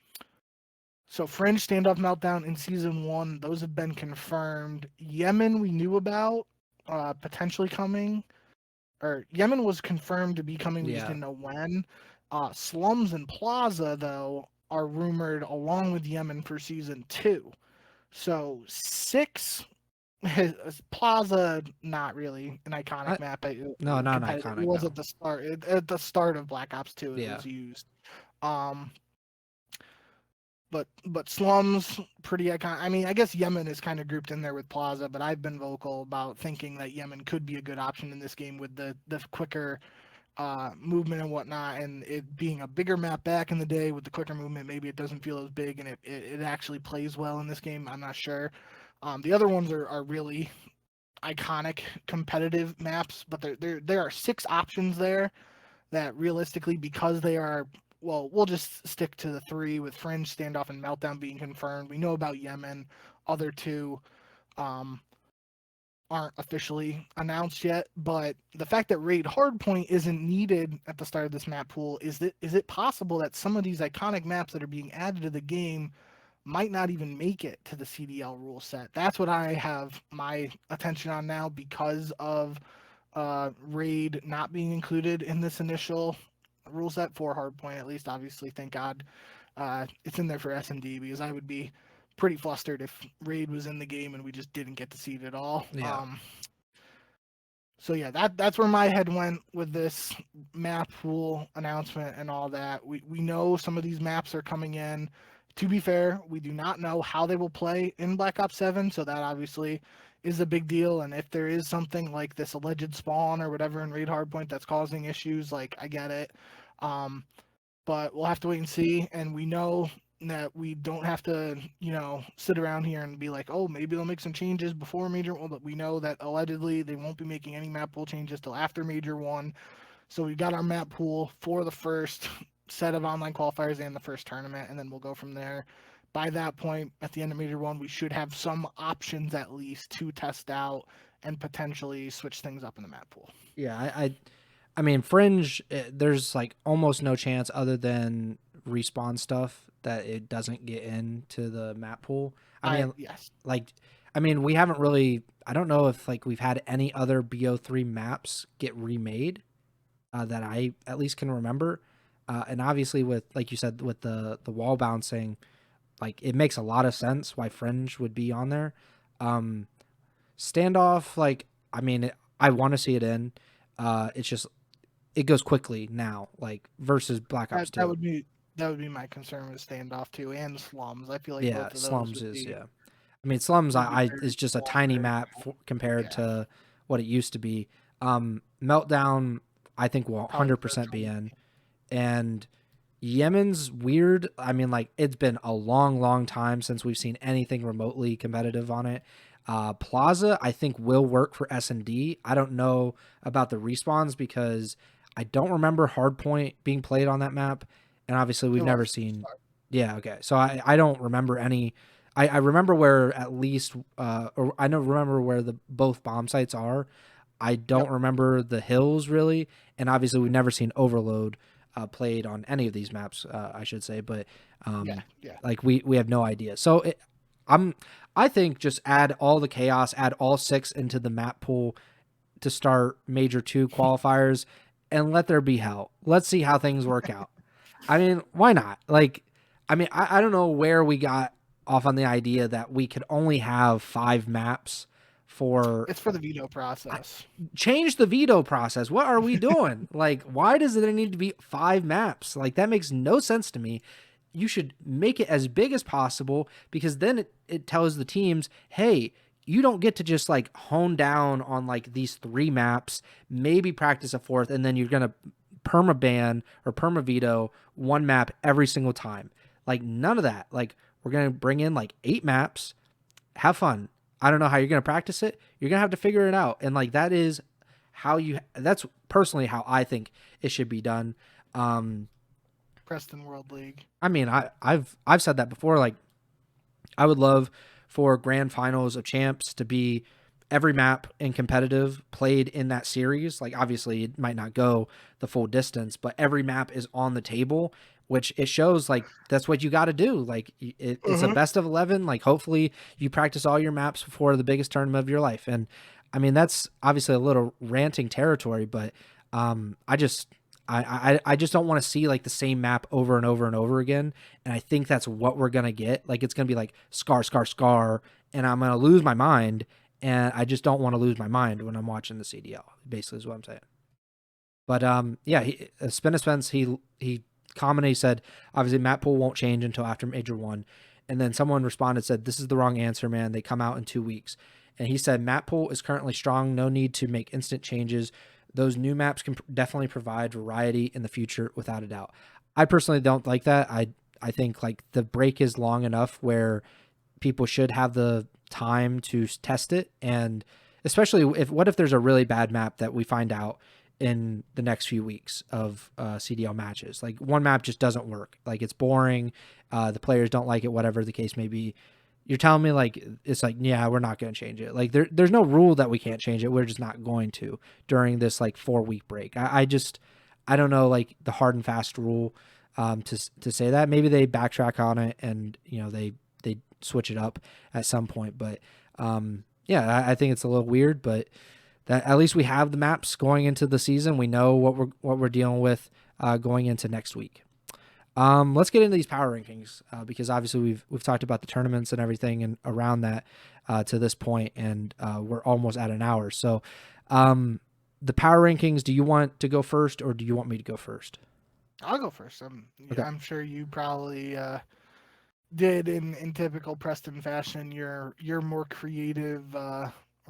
so Fringe, Standoff, Meltdown in Season 1, those have been confirmed. Yemen we knew about potentially coming. Or Yemen was confirmed to be coming, we just Yeah. didn't know when. Slums and Plaza, though, are rumored along with Yemen for Season 2. So 6, Plaza, not really an iconic I, map. no, not an Competitive. It iconic, was no. at the start of Black Ops 2 it Yeah. was used. Um, but slums pretty iconic. I mean, I guess Yemen is kind of grouped in there with Plaza, but I've been vocal about thinking that Yemen could be a good option in this game with the quicker movement and whatnot, and it being a bigger map back in the day with the quicker movement. Maybe it doesn't feel as big, and it actually plays well in this game. I'm not sure. The other ones are really iconic competitive maps, but there are 6 options there that realistically, because they are, well, we'll just stick to the 3 with Fringe, Standoff, and Meltdown being confirmed. We know about Yemen. Other 2 um, aren't officially announced yet, but the fact that Raid Hardpoint isn't needed at the start of this map pool, is it possible that some of these iconic maps that are being added to the game might not even make it to the CDL rule set. That's what I have my attention on now because of raid not being included in this initial rule set for hardpoint, at least. Obviously, thank God it's in there for S&D, because I would be pretty flustered if raid was in the game and we just didn't get to see it at all. Yeah. So yeah, that's where my head went with this map pool announcement and all that. We know some of these maps are coming in. To be fair, we do not know how they will play in Black Ops 7, so that obviously is a big deal. And if there is something like this alleged spawn or whatever in Raid Hardpoint that's causing issues, like, I get it. But we'll have to wait and see. And we know that we don't have to, sit around here and be like, oh, maybe they'll make some changes before Major 1. But we know that allegedly they won't be making any map pool changes till after Major 1. So we got our map pool for the first set of online qualifiers and the first tournament, and then we'll go from there. By that point, at the end of Major 1, we should have some options at least to test out and potentially switch things up in the map pool. Yeah, I mean, Fringe, there's like almost no chance other than respawn stuff that it doesn't get into the map pool. Yes. We haven't really, I don't know if like we've had any other BO3 maps get remade that I at least can remember. And obviously with, like you said, with the wall bouncing, like it makes a lot of sense why Fringe would be on there. Standoff, like, I mean, I want to see it in. It's just, it goes quickly now, like versus Black Ops 2. That would be my concern with Standoff too, and Slums. I feel like yeah, both of Slums those is I mean, Slums is just a tiny longer. map compared to what it used to be. Meltdown, I think will 100% be in, and Yemen's weird. I mean, like it's been a long time since we've seen anything remotely competitive on it. Plaza, I think will work for S&D. I don't know about the respawns because I don't remember Hardpoint being played on that map, and obviously we've never seen. Yeah, okay. So I don't remember any. I remember where at least, or I remember where the both bomb sites are. I don't remember the hills really, and obviously we've never seen Overload played on any of these maps. I should say, but like we have no idea. So I think just add all the chaos, add all 6 into the map pool to start Major 2 qualifiers, and let there be hell. Let's see how things work out. I mean, why not? Like, I mean, I don't know where we got off on the idea that we could only have 5 maps for... It's for the veto process. Change the veto process. What are we doing? Like, why does there need to be 5 maps? Like, that makes no sense to me. You should make it as big as possible, because then it tells the teams, hey, you don't get to just like hone down on like these 3 maps, maybe practice a 4th, and then you're going to perma ban or perma veto 1 map every single time. Like none of that. Like we're going to bring in like 8 maps, have fun. I don't know how you're going to practice it. You're going to have to figure it out. And like that's personally how I think it should be done. Preston World League. I mean, I've said that before. Like, I would love for grand finals of champs to be every map in competitive played in that series. Like, obviously, it might not go the full distance, but every map is on the table, which it shows like that's what you got to do. Like, it's a best of 11. Like, hopefully, you practice all your maps before the biggest tournament of your life. And I mean, that's obviously a little ranting territory, but I just don't want to see like the same map over and over and over again. And I think that's what we're going to get. Like, it's going to be like scar, and I'm going to lose my mind. And I just don't want to lose my mind when I'm watching the CDL, basically is what I'm saying. But Spence, he commented, said, obviously map pool won't change until after Major 1. And then someone responded, said, this is the wrong answer, man. They come out in 2 weeks. And he said, map pool is currently strong. No need to make instant changes. Those new maps can definitely provide variety in the future without a doubt. I personally don't like that. I think like the break is long enough where people should have the time to test it. And especially what if there's a really bad map that we find out in the next few weeks of CDL matches? Like one map just doesn't work. Like it's boring. The players don't like it, whatever the case may be. You're telling me like, it's like, yeah, we're not going to change it. Like there's no rule that we can't change it. We're just not going to during this like 4-week break. I don't know, like the hard and fast rule to say that. Maybe they backtrack on it and, they switch it up at some point. But yeah, I think it's a little weird, but that at least we have the maps going into the season. We know what we're dealing with going into next week. Let's get into these power rankings because obviously we've talked about the tournaments and everything and around that to this point, and we're almost at an hour. So, the power rankings. Do you want to go first, or do you want me to go first? I'll go first. Okay. I'm sure you probably did in typical Preston fashion your more creative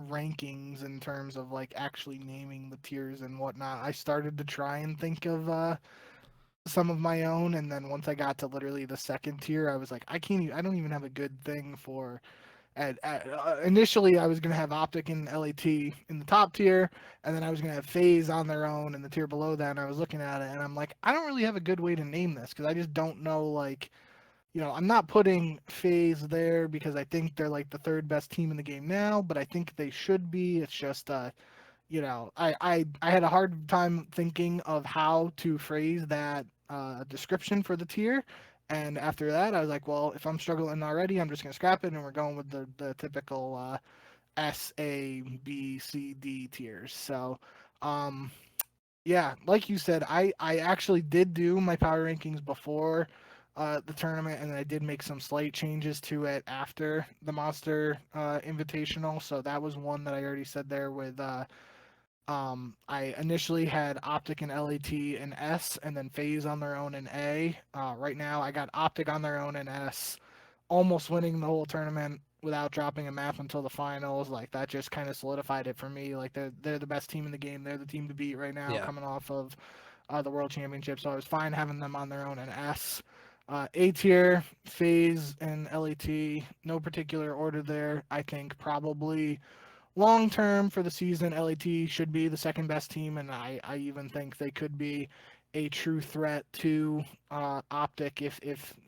rankings in terms of like actually naming the tiers and whatnot. I started to try and think of some of my own, and then once I got to literally the second tier, I was like, I don't even have a good thing for. Initially, I was gonna have Optic and LAT in the top tier, and then I was gonna have FaZe on their own in the tier below that. And I was looking at it, and I'm like, I don't really have a good way to name this because I just don't know. Like, I'm not putting FaZe there because I think they're like the third best team in the game now, but I think they should be. It's just I had a hard time thinking of how to phrase that description for the tier. And after that, I was like, well, if I'm struggling already, I'm just going to scrap it and we're going with the typical S, A, B, C, D tiers. So, um, yeah, like you said, I actually did do my power rankings before the tournament, and I did make some slight changes to it after the Monster Invitational. So that was one that I already said there with I initially had Optic and LAT and S, and then FaZe on their own in A. Right now, I got Optic on their own in S, almost winning the whole tournament without dropping a map until the finals. Like that just kind of solidified it for me. Like they're the best team in the game. They're the team to beat right now, Yeah. coming off of the World Championship. So I was fine having them on their own in S. A tier, FaZe and LAT, no particular order there. I think probably long term for the season, LAT should be the second best team, and I even think they could be a true threat to Optic if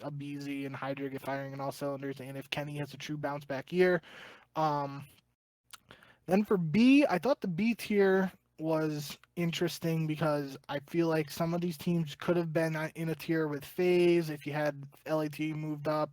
Abizi and Hydra get firing in all cylinders, and if Kenny has a true bounce back year. Um, then for B, I thought the B tier was interesting because I feel like some of these teams could have been in a tier with FaZe if you had LAT moved up,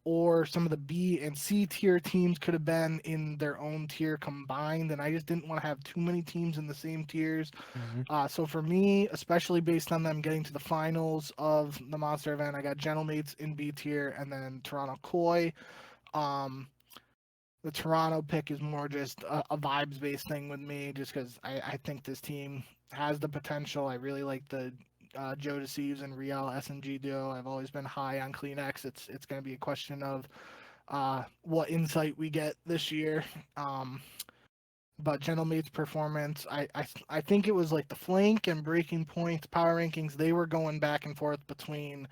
or some of the B and C tier teams could have been in their own tier combined, and I just didn't want to have too many teams in the same tiers. Mm-hmm. So for me, especially based on them getting to the finals of the Monster event, I got Gentlemates in B tier, and then Toronto Koi. Um, the Toronto pick is more just a vibes based thing with me, just because I think this team has the potential. I really like the Joe Deceives and Real SNG duo. I've always been high on Clean X. It's going to be a question of what insight we get this year. But Gentlemate's performance, I think it was like the flank and breaking points power rankings. They were going back and forth between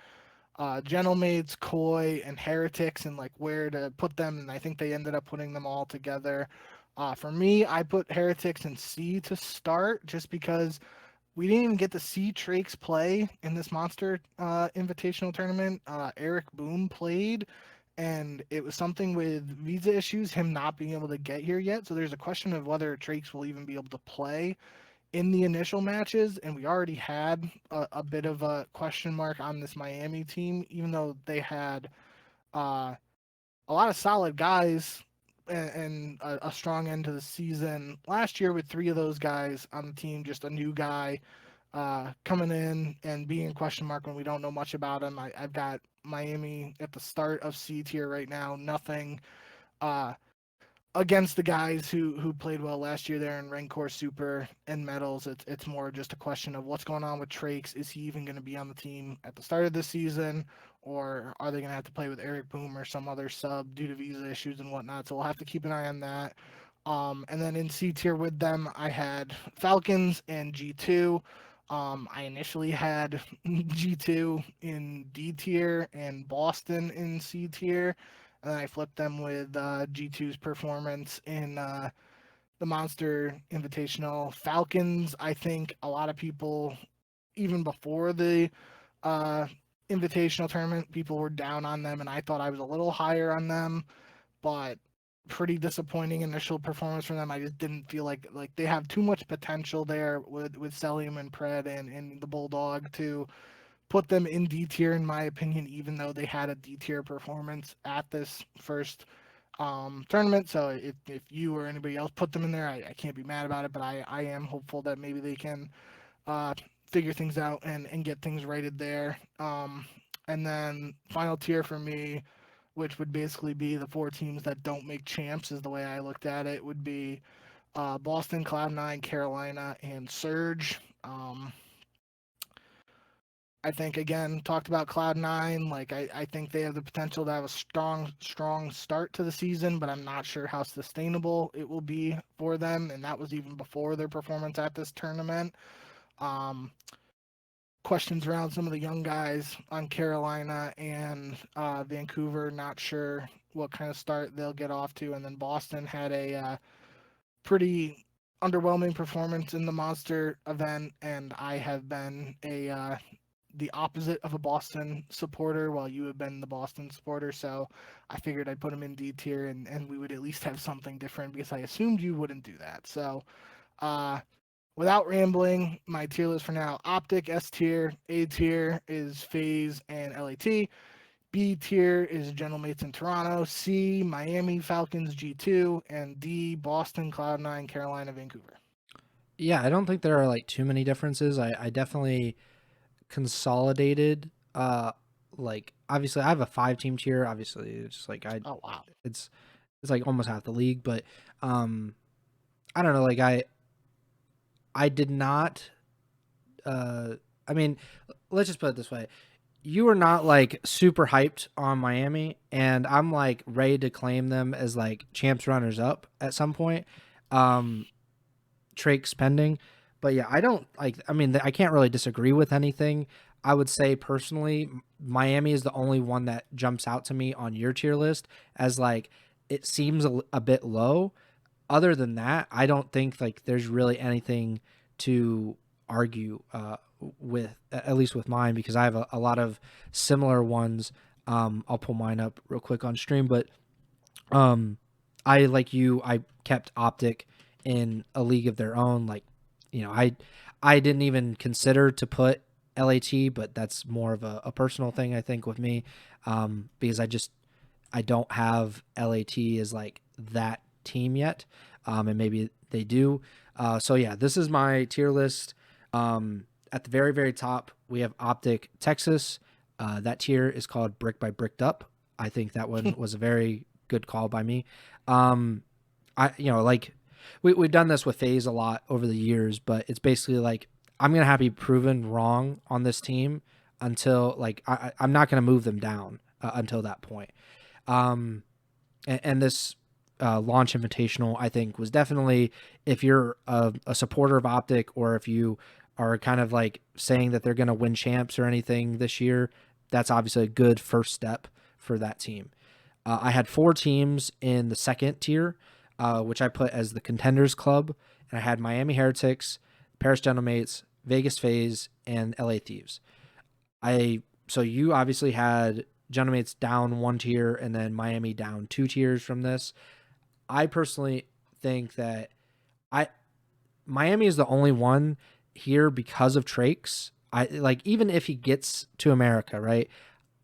Gentlemaids, Koi, and Heretics, and like where to put them. And I think they ended up putting them all together. For me, I put Heretics in C to start just because we didn't even get to see Trakes play in this Monster Invitational tournament. Eric Boom played, and it was something with visa issues, him not being able to get here yet. So there's a question of whether Trakes will even be able to play in the initial matches, and we already had a bit of a question mark on this Miami team, even though they had uh, a lot of solid guys and a strong end to the season last year with three of those guys on the team. Just a new guy coming in and being a question mark when we don't know much about him. I've got Miami at the start of C tier right now. Nothing uh, against the guys who played well last year there in Rancor Super and Metals. It's more just a question of what's going on with Trakes. Is he even going to be on the team at the start of the season, or are they going to have to play with Eric Boom or some other sub due to visa issues and whatnot? So we'll have to keep an eye on that. And then in C tier with them, I had Falcons and G2. I initially had G2 in D tier and Boston in C tier, and then I flipped them with G2's performance in the Monster Invitational. Falcons, I think a lot of people, even before the uh, Invitational tournament, people were down on them, and I thought I was a little higher on them, but pretty disappointing initial performance from them. I just didn't feel like they have too much potential there with Celium and Pred and the Bulldog to put them in D tier in my opinion, even though they had a D tier performance at this first tournament. So if you or anybody else put them in there, I can't be mad about it, but I am hopeful that maybe they can uh, figure things out and get things righted there. And then final tier for me, which would basically be the 4 teams that don't make champs, is the way I looked at it, would be Boston, Cloud9, Carolina, and Surge. I think again talked about Cloud9. Like I think they have the potential to have a strong start to the season, but I'm not sure how sustainable it will be for them. And that was even before their performance at this tournament. Questions around some of the young guys on Carolina and Vancouver. Not sure what kind of start they'll get off to. And then Boston had a pretty underwhelming performance in the Monster event, and I have been the opposite of a Boston supporter while you have been the Boston supporter. So I figured I'd put them in D tier and we would at least have something different because I assumed you wouldn't do that. So without rambling, my tier list for now: Optic, S tier; A tier is FaZe and LAT; B tier is General Mates in Toronto; C, Miami, Falcons, G2; and D, Boston, Cloud9, Carolina, Vancouver. Yeah, I don't think there are like too many differences. I definitely consolidated like obviously I have a 5-team tier. Obviously it's like Oh wow. it's like almost half the league, but I don't know, like I did not I mean, let's just put it this way. You are not like super hyped on Miami, and I'm like ready to claim them as like champs runners up at some point. Trake's pending. But yeah, I don't like, I mean, I can't really disagree with anything. I would say personally, Miami is the only one that jumps out to me on your tier list as like, it seems a bit low. Other than that, I don't think like there's really anything to argue with, at least with mine, because I have a lot of similar ones. I'll pull mine up real quick on stream, but I, like you, I kept Optic in a league of their own. Like, you know, I didn't even consider to put LAT, but that's more of a personal thing, I think, with me, because I don't have LAT as like that team yet, and maybe they do. So yeah, this is my tier list. At the very, very top, we have Optic Texas. That tier is called Brick by Bricked Up. I think that one was a very good call by me. Like we've done this with FaZe a lot over the years, but it's basically like I'm gonna have to be proven wrong on this team until like I'm not gonna move them down until that point. And this launch invitational, I think, was definitely, if you're a supporter of Optic, or if you are kind of like saying that they're going to win champs or anything this year, that's obviously a good first step for that team. I had 4 teams in the second tier, which I put as the Contenders Club, and I had Miami Heretics, Paris Gentlemates, Vegas FaZe, and LA Thieves. So you obviously had Gentlemates down 1 tier and then Miami down 2 tiers from this. I personally think that Miami is the only one here because of Trakes. I like, even if he gets to America, right?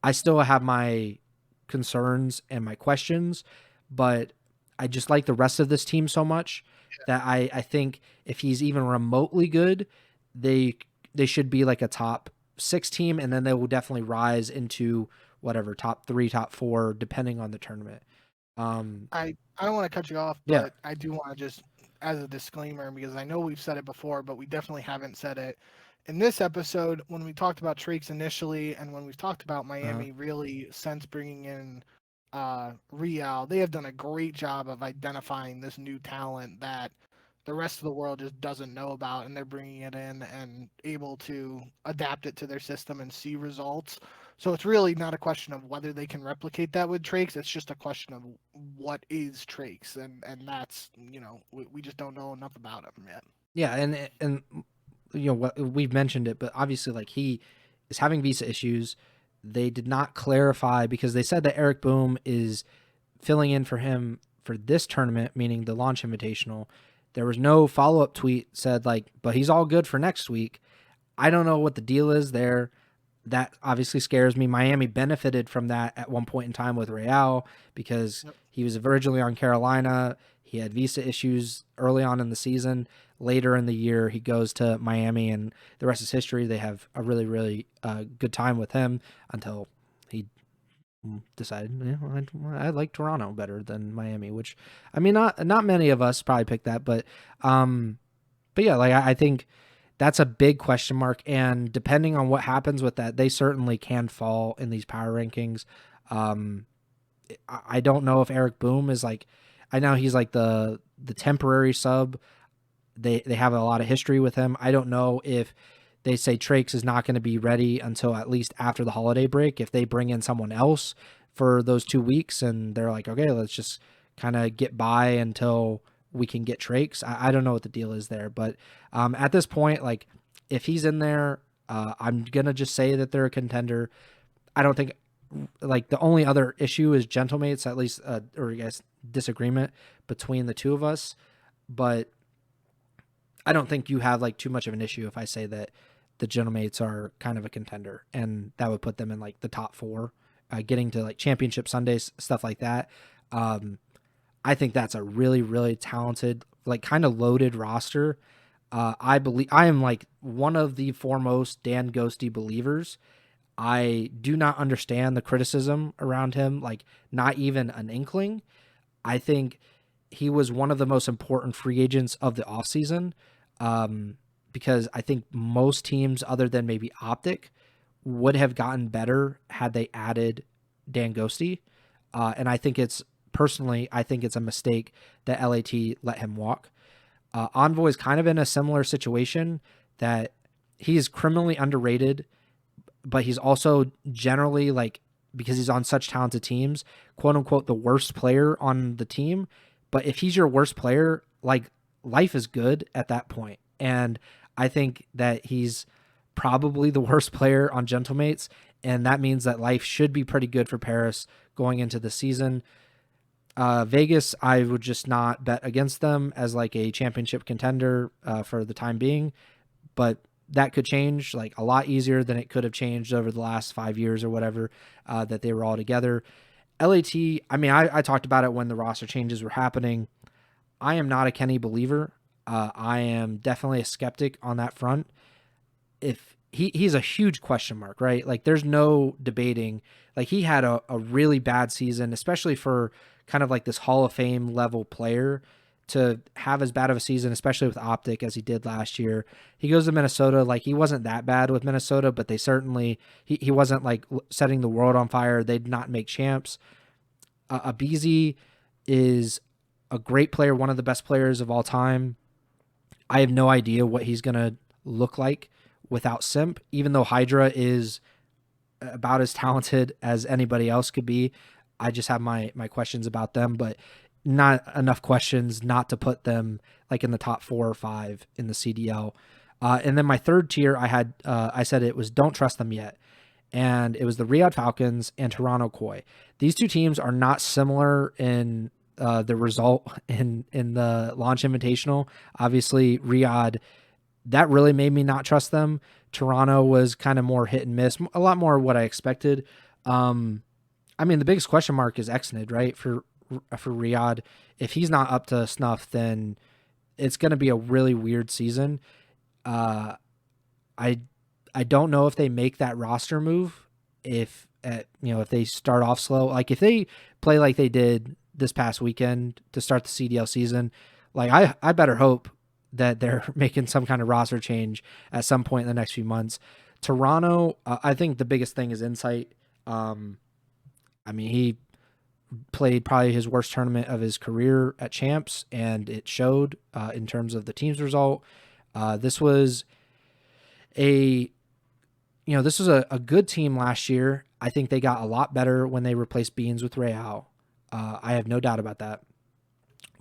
I still have my concerns and my questions, but I just like the rest of this team so much that I think if he's even remotely good, they should be like a top 6 team, and then they will definitely rise into whatever top 3, top 4, depending on the tournament. I don't want to cut you off, Yeah. but I do want to just, as a disclaimer, because I know we've said it before, but we definitely haven't said it in this episode. When we talked about Trakes initially, and when we've talked about Miami really since bringing in Real, they have done a great job of identifying this new talent that the rest of the world just doesn't know about, and they're bringing it in and able to adapt it to their system and see results. So it's really not a question of whether they can replicate that with Trakes. It's just a question of what is Trakes, and that's, we just don't know enough about him yet. Yeah, and you know what, we've mentioned it, but obviously like he is having visa issues. They did not clarify, because they said that Eric Boom is filling in for him for this tournament, meaning the launch invitational. There was no follow-up tweet said like, but he's all good for next week. I don't know what the deal is there. that obviously scares me. Miami benefited from that at one point in time with Real because he was originally on Carolina. He had visa issues early on in the season. Later in the year, he goes to Miami, and the rest is history. They have a really, really good time with him until he decided, I like Toronto better than Miami, which, I mean, not many of us probably picked that, but yeah, like I think that's a big question mark, and depending on what happens with that, they certainly can fall in these power rankings. I don't know if Eric Boom is like, I know he's like the temporary sub. They have a lot of history with him. I don't know if they say Trakes is not going to be ready until at least after the holiday break. If they bring in someone else for those 2 weeks and they're like, okay, let's just kind of get by until we can get Trakes. I don't know what the deal is there, but at this point, like if he's in there, I'm gonna just say that they're a contender. I don't think like the only other issue is gentlemates, at least, or I guess disagreement between the two of us, but I don't think you have like too much of an issue if I say that the gentlemates are kind of a contender, and that would put them in like the top 4, getting to like championship Sundays, stuff like that. I think that's a really, really talented, like kind of loaded roster. I believe I am like one of the foremost Dan Ghosty believers. I do not understand the criticism around him, like not even an inkling. I think he was one of the most important free agents of the offseason, because I think most teams other than maybe Optic would have gotten better had they added Dan Ghosty. And I think I think it's a mistake that LAT let him walk. Envoy is kind of in a similar situation that he's criminally underrated, but he's also generally, like, because he's on such talented teams, quote unquote, the worst player on the team. But if he's your worst player, like, life is good at that point. And I think that he's probably the worst player on Gentlemates. And that means that life should be pretty good for Paris going into the season. Vegas, I would just not bet against them as like a championship contender for the time being, but that could change like a lot easier than it could have changed over the last 5 years or whatever that they were all together. LAT, I mean, I talked about it when the roster changes were happening. I am not a Kenny believer. I am definitely a skeptic on that front. If he's a huge question mark, right? Like there's no debating. Like he had a really bad season, especially for kind of like this Hall of Fame level player to have as bad of a season, especially with Optic as he did last year. He goes to Minnesota. Like he wasn't that bad with Minnesota, but they certainly, he wasn't like setting the world on fire. They did not make champs. Abizi is a great player, one of the best players of all time. I have no idea what he's going to look like without Simp, even though Hydra is about as talented as anybody else could be. I just have my questions about them, but not enough questions not to put them like in the top 4 or 5 in the CDL. And then my third tier, I said it was don't trust them yet. And it was the Riyadh Falcons and Toronto Koi. These two teams are not similar in the result in the Launch Invitational. Obviously, Riyadh, that really made me not trust them. Toronto was kind of more hit and miss, a lot more what I expected. I mean, the biggest question mark is Exnid, right? For Riyadh. If he's not up to snuff, then it's going to be a really weird season. I don't know if they make that roster move if they start off slow. Like if they play like they did this past weekend to start the CDL season, like I better hope that they're making some kind of roster change at some point in the next few months. Toronto, I think the biggest thing is Insight. I mean, he played probably his worst tournament of his career at Champs, and it showed in terms of the team's result. This was a good team last year. I think they got a lot better when they replaced Beans with Real. I have no doubt about that.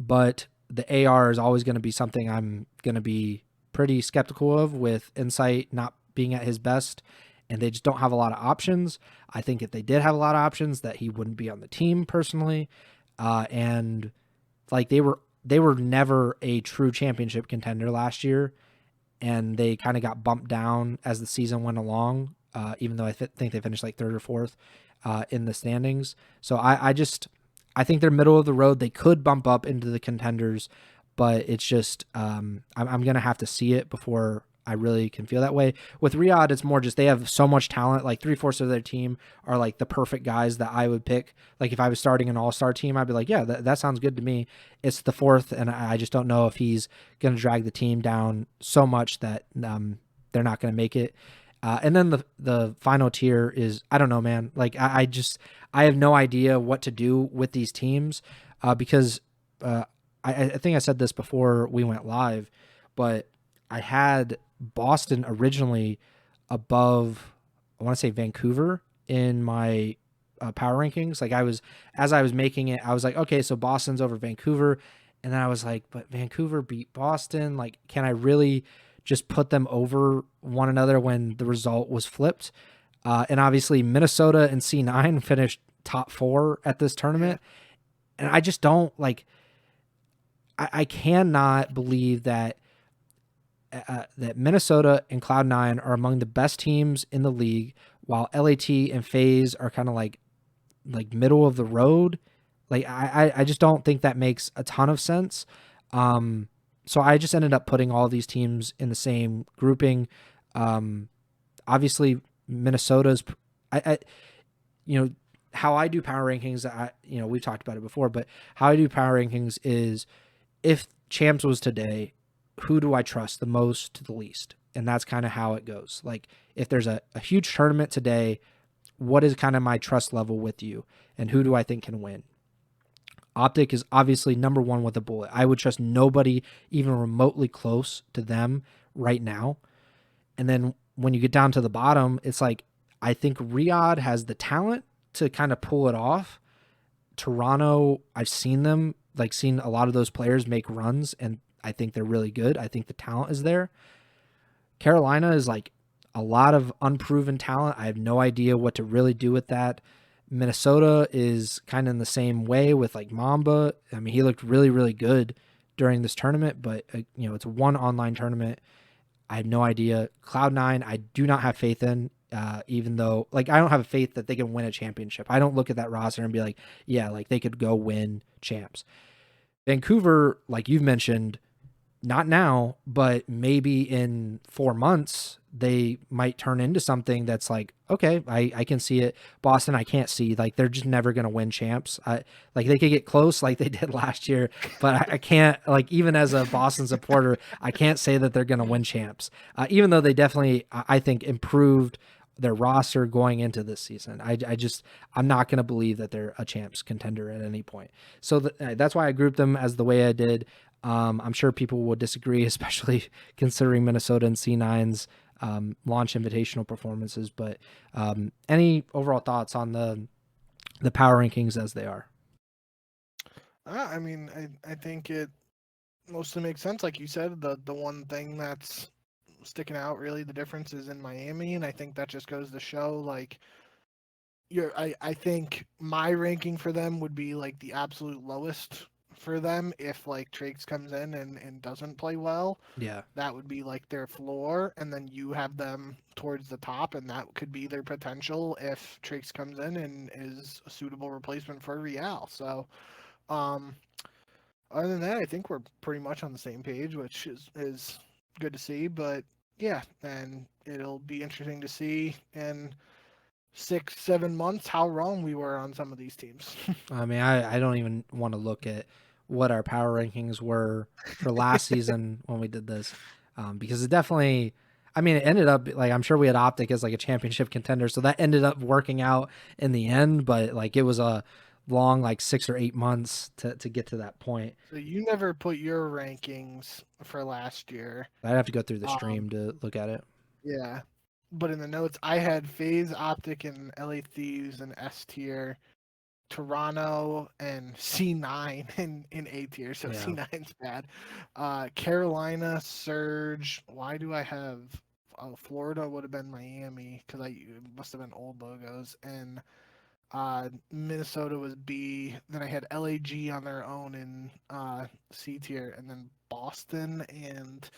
But the AR is always going to be something I'm going to be pretty skeptical of, with Insight not being at his best, and they just don't have a lot of options. I think if they did have a lot of options, that he wouldn't be on the team personally. And like they were never a true championship contender last year, and they kind of got bumped down as the season went along. even though think they finished like third or fourth in the standings. So I think they're middle of the road. They could bump up into the contenders, but it's just I'm going to have to see it before I really can feel that way. With Riyadh, it's more just they have so much talent. Like 3/4 of their team are like the perfect guys that I would pick. Like if I was starting an all-star team, I'd be like, yeah, that sounds good to me. It's the fourth, and I just don't know if he's going to drag the team down so much that they're not going to make it. And then the final tier is, I don't know, man. Like I have no idea what to do with these teams because I think I said this before we went live, but I had Boston originally above, I want to say Vancouver in my power rankings. Like as I was making it, I was like, okay, so Boston's over Vancouver. And then I was like, but Vancouver beat Boston. Like, can I really just put them over one another when the result was flipped? And obviously Minnesota and C9 finished top 4 at this tournament. Yeah. And I just don't like, I cannot believe that that Minnesota and Cloud9 are among the best teams in the league, while LAT and FaZe are kind of like middle of the road. Like I just don't think that makes a ton of sense. So I just ended up putting all these teams in the same grouping. Obviously Minnesota's, I you know, how I do power rankings, we've talked about it before, but how I do power rankings is if champs was today, who do I trust the most to the least? And that's kind of how it goes. Like if there's a huge tournament today, what is kind of my trust level with you and who do I think can win? Optic is obviously number one with a bullet. I would trust nobody even remotely close to them right now. And then when you get down to the bottom, it's like, I think Riyadh has the talent to kind of pull it off. Toronto, I've seen them, seen a lot of those players make runs, and I think they're really good. I think the talent is there. Carolina is like a lot of unproven talent. I have no idea what to really do with that. Minnesota is kind of in the same way with like Mamba. I mean, he looked really, really good during this tournament, but it's one online tournament. I have no idea. Cloud9, I do not have faith in. Even though, I don't have faith that they can win a championship. I don't look at that roster and be like, yeah, they could go win champs. Vancouver, like you've mentioned, not now, but maybe in 4 months, they might turn into something that's like, okay, I can see it. Boston, I can't see. They're just never going to win champs. They could get close like they did last year, but I can't, even as a Boston supporter, I can't say that they're going to win champs, even though they definitely, I think, improved their roster going into this season. I'm not going to believe that they're a champs contender at any point. So that's why I grouped them as the way I did. I'm sure people would disagree, especially considering Minnesota and C9's launch invitational performances. But any overall thoughts on the power rankings as they are? I mean, I think it mostly makes sense. Like you said, the one thing that's sticking out really, the difference is in Miami, and I think that just goes to show I think my ranking for them would be the absolute lowest for them if Trakes comes in and doesn't play well. Yeah, that would be their floor, and then you have them towards the top, and that could be their potential if Trakes comes in and is a suitable replacement for Real. So other than that, I think we're pretty much on the same page, which is good to see. But yeah, and it'll be interesting to see in 6-7 months how wrong we were on some of these teams. I mean, I don't even want to look at what our power rankings were for last season when we did this, because it definitely, I mean, it ended up I'm sure we had Optic as a championship contender, so that ended up working out in the end, but it was a long 6 or 8 months to get to that point. So you never put your rankings for last year. I'd have to go through the stream to look at it. Yeah. But in the notes, I had FaZe, Optic, and LA Thieves in S tier, Toronto and C9 in A tier, so yeah. C9's bad. Carolina, Surge. Why do I have Florida would have been Miami because it must have been old logos, and Minnesota was B. Then I had LAG on their own in C tier, and then Boston and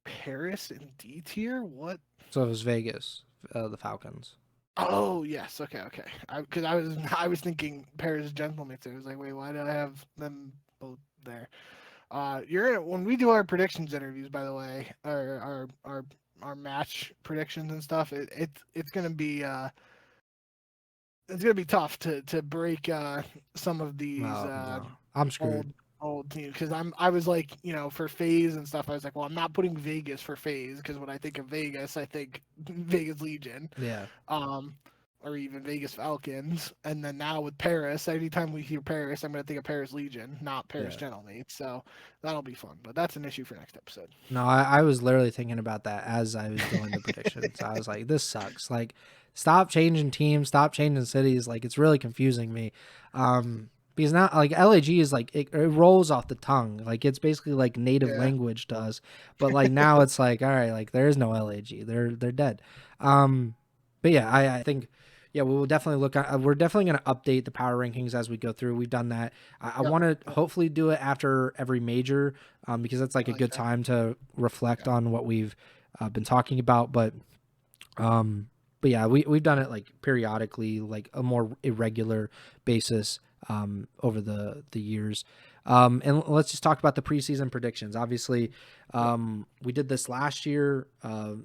Paris in D tier? What? So it was Vegas, the Falcons. Oh yes, okay, okay. Because I was thinking Paris Gentlemen. So I was like, wait, why do I have them both there? When we do our predictions interviews, by the way, our match predictions and stuff, it's gonna be tough to break some of these Oh no, I'm screwed. old teams because I was like, for phase and stuff, I was like, well, I'm not putting Vegas for phase because when I think of Vegas, I think Vegas Legion, Yeah, um, or even Vegas Falcons, and then now with Paris, anytime we hear Paris, I'm gonna think of Paris Legion, not Paris yeah. Gentlemen. So that'll be fun, but that's an issue for next episode. No, I was literally thinking about that as I was doing the predictions. I was like, this sucks. Like, stop changing teams, stop changing cities. Like, it's really confusing me. Because now, like, LAG is like, it rolls off the tongue. Like, it's basically like native Yeah. language to us. But like now it's like, all right, like, there is no LAG. They're dead. Um, but yeah, I think. Yeah, we will definitely look at. We're definitely going to update the power rankings as we go through. We've done that. I Yep. want to hopefully do it after every major, because that's like I a like good that. time to reflect Yeah. on what we've been talking about. Um, but yeah, we've done it like periodically, like a more irregular basis over the years. And let's just talk about the preseason predictions. Obviously, Yep. we did this last year.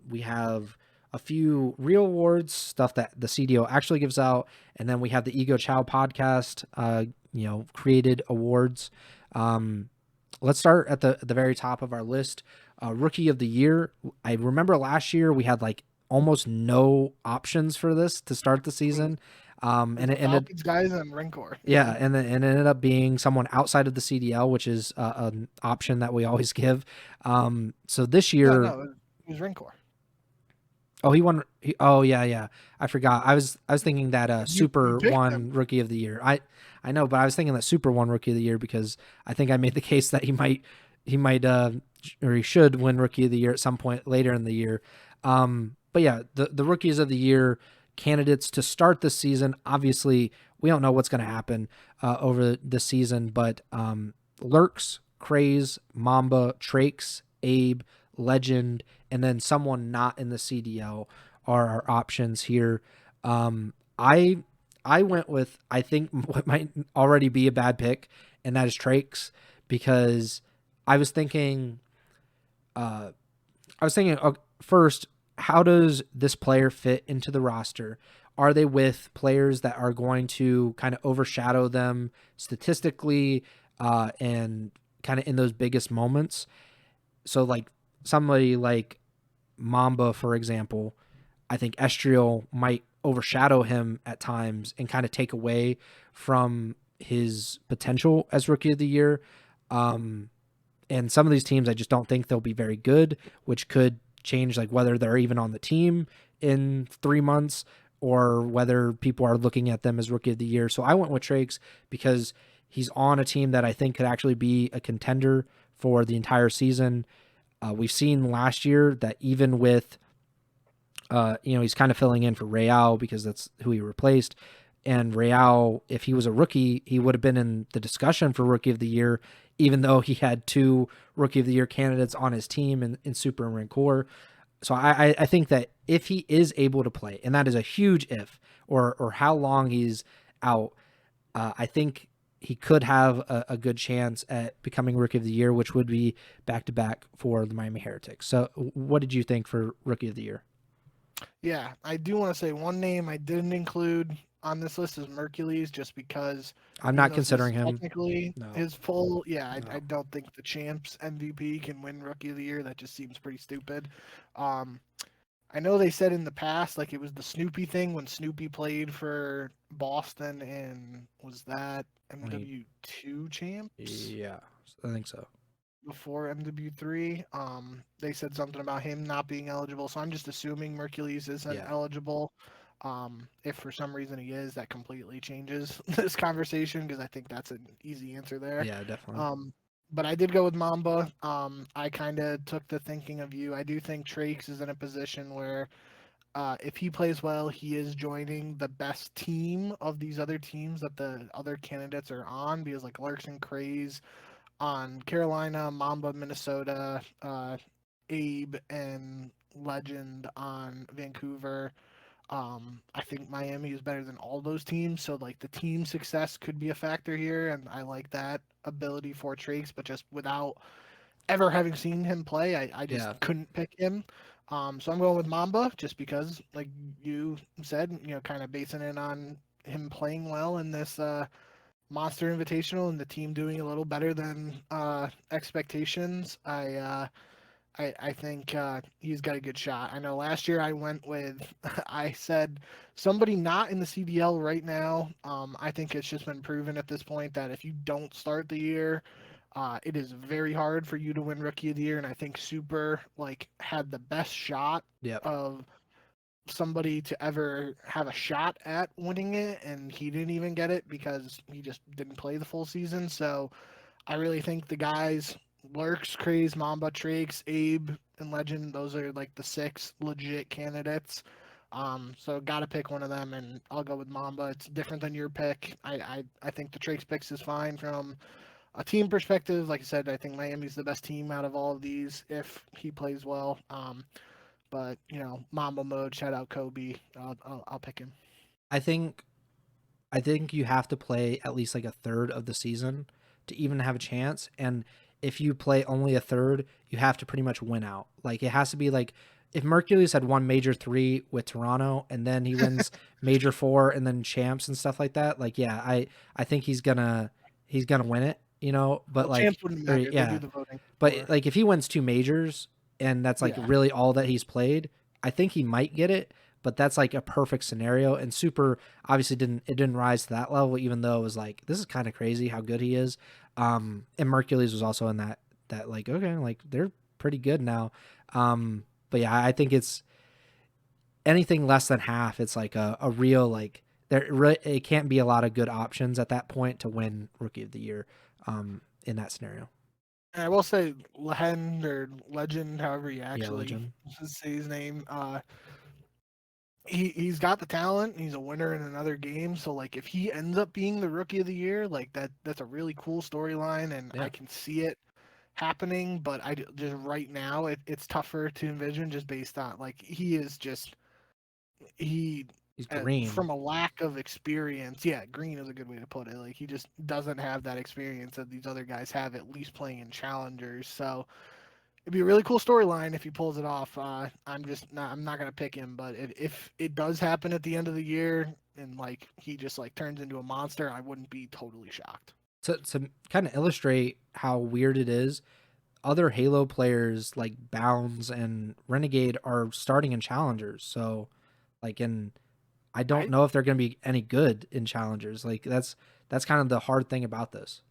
We have a few real awards, stuff that the CDO actually gives out, and then we have the Ego Chall Podcast, created awards. Let's start at the very top of our list. Rookie of the year. I remember last year we had like almost no options for this to start the It was, season. it was And the it ended, Falcons guys and Rincor. yeah, and then and it ended up being someone outside of the CDL, which is an option that we always give. So this No, year, no, it was Rincor. oh, he won. Oh, yeah, yeah. I forgot. I was thinking that You Super picked them. won Rookie of the Year. I know, but I was thinking that Super won Rookie of the Year because I think I made the case that he might or he should win Rookie of the Year at some point later in the year. But yeah, the Rookies of the Year candidates to start this season. Obviously, we don't know what's going to happen over the season, but Lurks, Craze, Mamba, Trakes, Abe, Legend, and then someone not in the CDL are our options here. I went with I think what might already be a bad pick, and that is Trakes, because I was thinking, uh, first, how does this player fit into the roster? Are they with players that are going to kind of overshadow them statistically, and kind of in those biggest moments? So like somebody like Mamba, for example, I think Estriel might overshadow him at times and kind of take away from his potential as Rookie of the Year. Um, and some of these teams, I just don't think they'll be very good, which could change like whether they're even on the team in 3 months or whether people are looking at them as Rookie of the Year. So I went with Trakes because he's on a team that I think could actually be a contender for the entire season. We've seen last year that even with, he's kind of filling in for Real because that's who he replaced. And Real, if he was a rookie, he would have been in the discussion for Rookie of the Year, even though he had two Rookie of the Year candidates on his team in Super and Rancor. So I think that if he is able to play, and that is a huge if, or how long he's out, I think he could have a good chance at becoming Rookie of the Year, which would be back to back for the Miami Heretics. So, what did you think for Rookie of the Year? Yeah, I do want to say one name I didn't include on this list is Mercules, just because I'm even not though this is considering him. technically No, his full, yeah, I no. don't think the champs MVP can win Rookie of the Year. That just seems pretty stupid. Um, I know they said in the past, like it was the Snoopy thing when Snoopy played for Boston, and was that MW2 champs Yeah, I think so. before MW3? They said something about him not being eligible, so I'm just assuming Mercules isn't Yeah, eligible. If for some reason he is, that completely changes this conversation because I think that's an easy answer there. yeah, definitely. Um, but I did go with Mamba. I kind of took the thinking of you. I do think Trakes is in a position where if he plays well, he is joining the best team of these other teams that the other candidates are on, because like Larson Craze on Carolina, Mamba, Minnesota, Abe and Legend on Vancouver. I think Miami is better than all those teams, so like the team success could be a factor here, and I like that ability for Trakes, but just without ever having seen him play, I just Yeah. couldn't pick him. So I'm going with Mamba just because, like you said, kind of basing it on him playing well in this Monster Invitational and the team doing a little better than expectations. I think he's got a good shot. I know last year I went with, I said somebody not in the CDL right now. I think it's just been proven at this point that if you don't start the year, it is very hard for you to win Rookie of the Year. And I think Super like had the best shot Yep. of somebody to ever have a shot at winning it, and he didn't even get it because he just didn't play the full season. So I really think the guys Lurks, Craze, Mamba, Trakes, Abe, and Legend, those are like the 6 legit candidates. So gotta pick one of them, and I'll go with Mamba. It's different than your pick. I think the Trakes picks is fine from a team perspective. Like I said, I think Miami's the best team out of all of these if he plays well. But Mamba mode, shout out Kobe. I'll pick him. I think you have to play at least like a third of the season to even have a chance. And if you play only a third, you have to pretty much win out. Like it has to be like if Mercules had won Major 3 with Toronto and then he wins Major 4 and then champs and stuff like that. Like yeah, I think he's gonna win it. But Well, like champs wouldn't matter. They yeah, do the voting. but like if he wins 2 majors and that's like Yeah. really all that he's played, I think he might get it. But that's like a perfect scenario. And Super obviously didn't rise to that level, even though it was like this is kind of crazy how good he is. And Mercules was also in that like okay, like they're pretty good now. But yeah, I think it's anything less than half. It's like a real like it can't be a lot of good options at that point to win Rookie of the Year. In that scenario. And I will say Legend or Legend, however you actually Legend. say his name. He's got the talent. He's a winner in another game. So like if he ends up being the Rookie of the Year, like that's a really cool storyline, and Yeah. I can see it happening. But I just right now it's tougher to envision just based on like he is just he He's green. from a lack of experience. Yeah, green is a good way to put it. Like he just doesn't have that experience that these other guys have, at least playing in challengers. So it'd be a really cool storyline if he pulls it off. I'm not gonna pick him, but if it does happen at the end of the year and like he just like turns into a monster, I wouldn't be totally shocked. To kind of illustrate how weird it is, other Halo players like Bounds and Renegade are starting in challengers. So like I don't know if they're going to be any good in challengers. Like that's kind of the hard thing about this.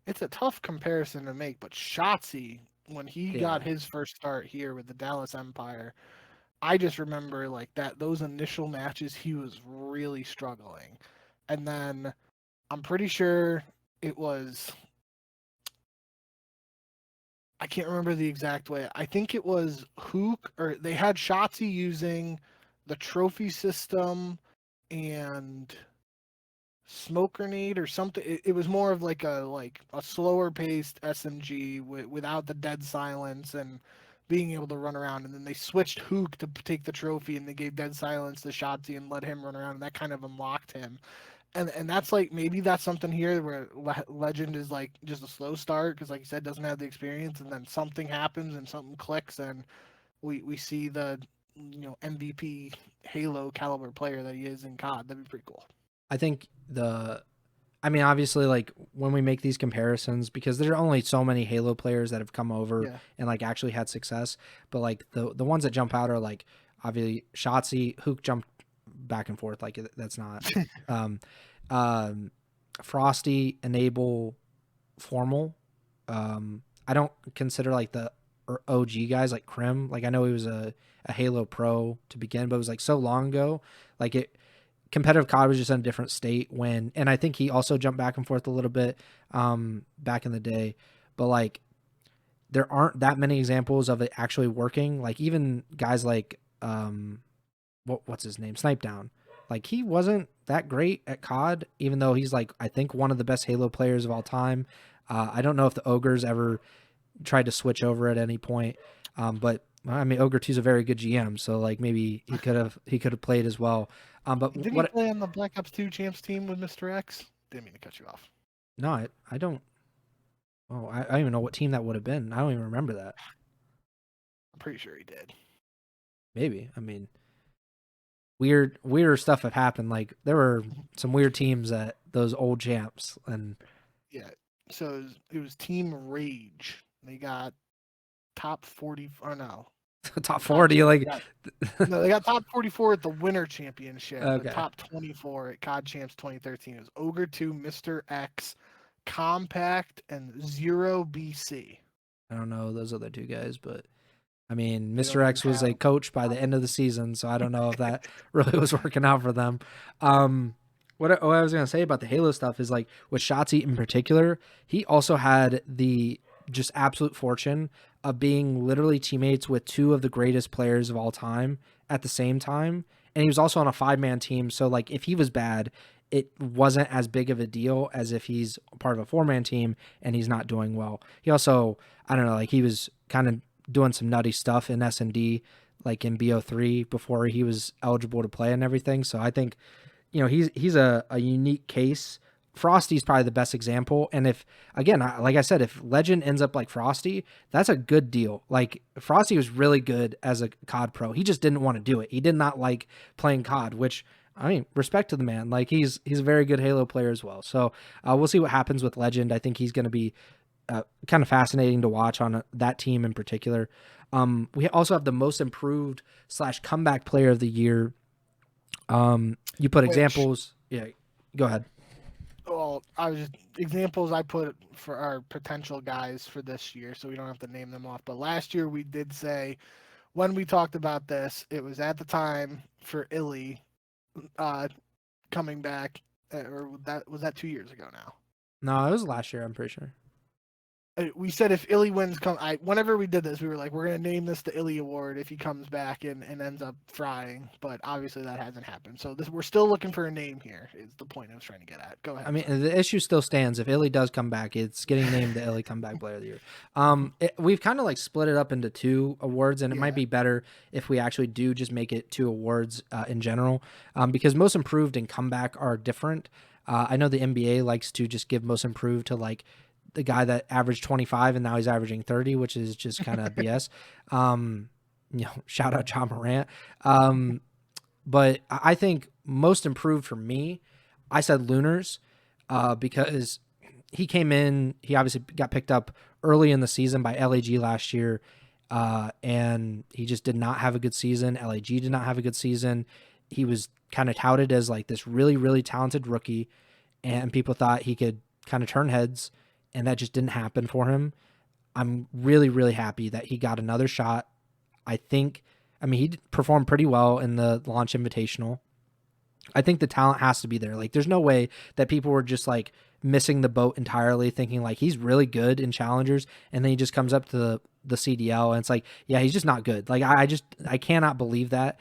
It's a tough comparison to make, but Shotzzy, when he got his first start here with the Dallas Empire, I just remember like that those initial matches he was really struggling. And then I'm pretty sure it was I can't remember the exact way. I think it was Hook or they had Shotzzy using the trophy system and smoke grenade or something. It was more of like a slower paced SMG without the dead silence and being able to run around. And then they switched Hook to take the trophy and they gave dead silence to Shotzzy and let him run around. And that kind of unlocked him. And that's like maybe that's something here where Legend is like just a slow start because like you said doesn't have the experience and then something happens and something clicks and we see the MVP Halo caliber player that he is in COD. That'd be pretty cool. I think obviously like when we make these comparisons, because there are only so many Halo players that have come over and like actually had success, but like the ones that jump out are like obviously Shotzzy, Hook jumped back and forth, like that's not Frosty, Enable, Formal. I don't consider like the OG guys like Krim. Like I know he was a Halo pro to begin, but it was like so long ago. Like competitive COD was just in a different state and I think he also jumped back and forth a little bit back in the day. But like there aren't that many examples of it actually working. Like even guys like what's his name? Snipe Down. Like he wasn't that great at COD, even though he's like I think one of the best Halo players of all time. I don't know if the Ogres ever tried to switch over at any point. But I mean, Ogre 2 is a very good GM, so like maybe he could have played as well. But Did he what? play on the Black Ops 2 Champs team with Mr. X? Didn't mean to cut you off. No, I don't. Oh, I don't even know what team that would have been. I don't even remember that. I'm pretty sure he did. Maybe. I mean, weird stuff have happened. Like there were some weird teams at those old champs, and yeah. So it was Team Rage. They got top 40. Or no, top 40. Like no, they got top 44 at the Winter Championship. Okay. The top 24 at COD Champs 2013. It was Ogre 2, Mr. X, Compact, and Zero BC. I don't know those other two guys, but I mean, Mr. X was a coach by the end of the season, so I don't know if that really was working out for them. What I was gonna say about the Halo stuff is like with Shotzzy in particular, he also had the just absolute fortune of being literally teammates with two of the greatest players of all time at the same time, and he was also on a 5-man team. So like if he was bad, it wasn't as big of a deal as if he's part of a 4-man team and he's not doing well. He also, I don't know, like he was kind of doing some nutty stuff in S&D, like in BO3 before he was eligible to play and everything. So I think, he's a unique case. Frosty's probably the best example. And if, again, like I said, if Legend ends up like Frosty, that's a good deal. Like Frosty was really good as a COD pro. He just didn't want to do it. He did not like playing COD, which, I mean, respect to the man. Like he's a very good Halo player as well. So we'll see what happens with Legend. I think he's going to be kind of fascinating to watch on that team in particular. We also have the most improved / comeback player of the year. You put examples. Yeah, go ahead. Well, examples I put for our potential guys for this year, so we don't have to name them off. But last year we did say, when we talked about this, it was at the time for Illy coming back, or was that 2 years ago now? No, it was last year, I'm pretty sure. We said if Illy wins, whenever we did this, we were like, we're going to name this the Illy Award if he comes back and ends up frying. But obviously that hasn't happened. So we're still looking for a name here, is the point I was trying to get at. Go ahead. I mean, the issue still stands. If Illy does come back, it's getting named the Illy Comeback Player of the Year. We've kind of like split it up into 2 awards, and it might be better if we actually do just make it 2 awards in general, because most improved and comeback are different. I know the NBA likes to just give most improved to like the guy that averaged 25 and now he's averaging 30, which is just kind of BS. Shout out John Morant. But I think most improved for me, I said Lunars, because he came in, he obviously got picked up early in the season by LAG last year, and he just did not have a good season. LAG did not have a good season. He was kind of touted as like this really, really talented rookie, and people thought he could kind of turn heads, and that just didn't happen for him. I'm really, really happy that he got another shot. I mean, he performed pretty well in the Launch Invitational. I think the talent has to be there. Like, there's no way that people were just like missing the boat entirely, thinking like he's really good in challengers, and then he just comes up to the CDL and it's like, yeah, he's just not good. Like, I cannot believe that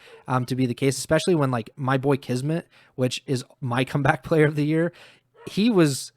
to be the case, especially when like my boy Kismet, which is my comeback player of the year, he was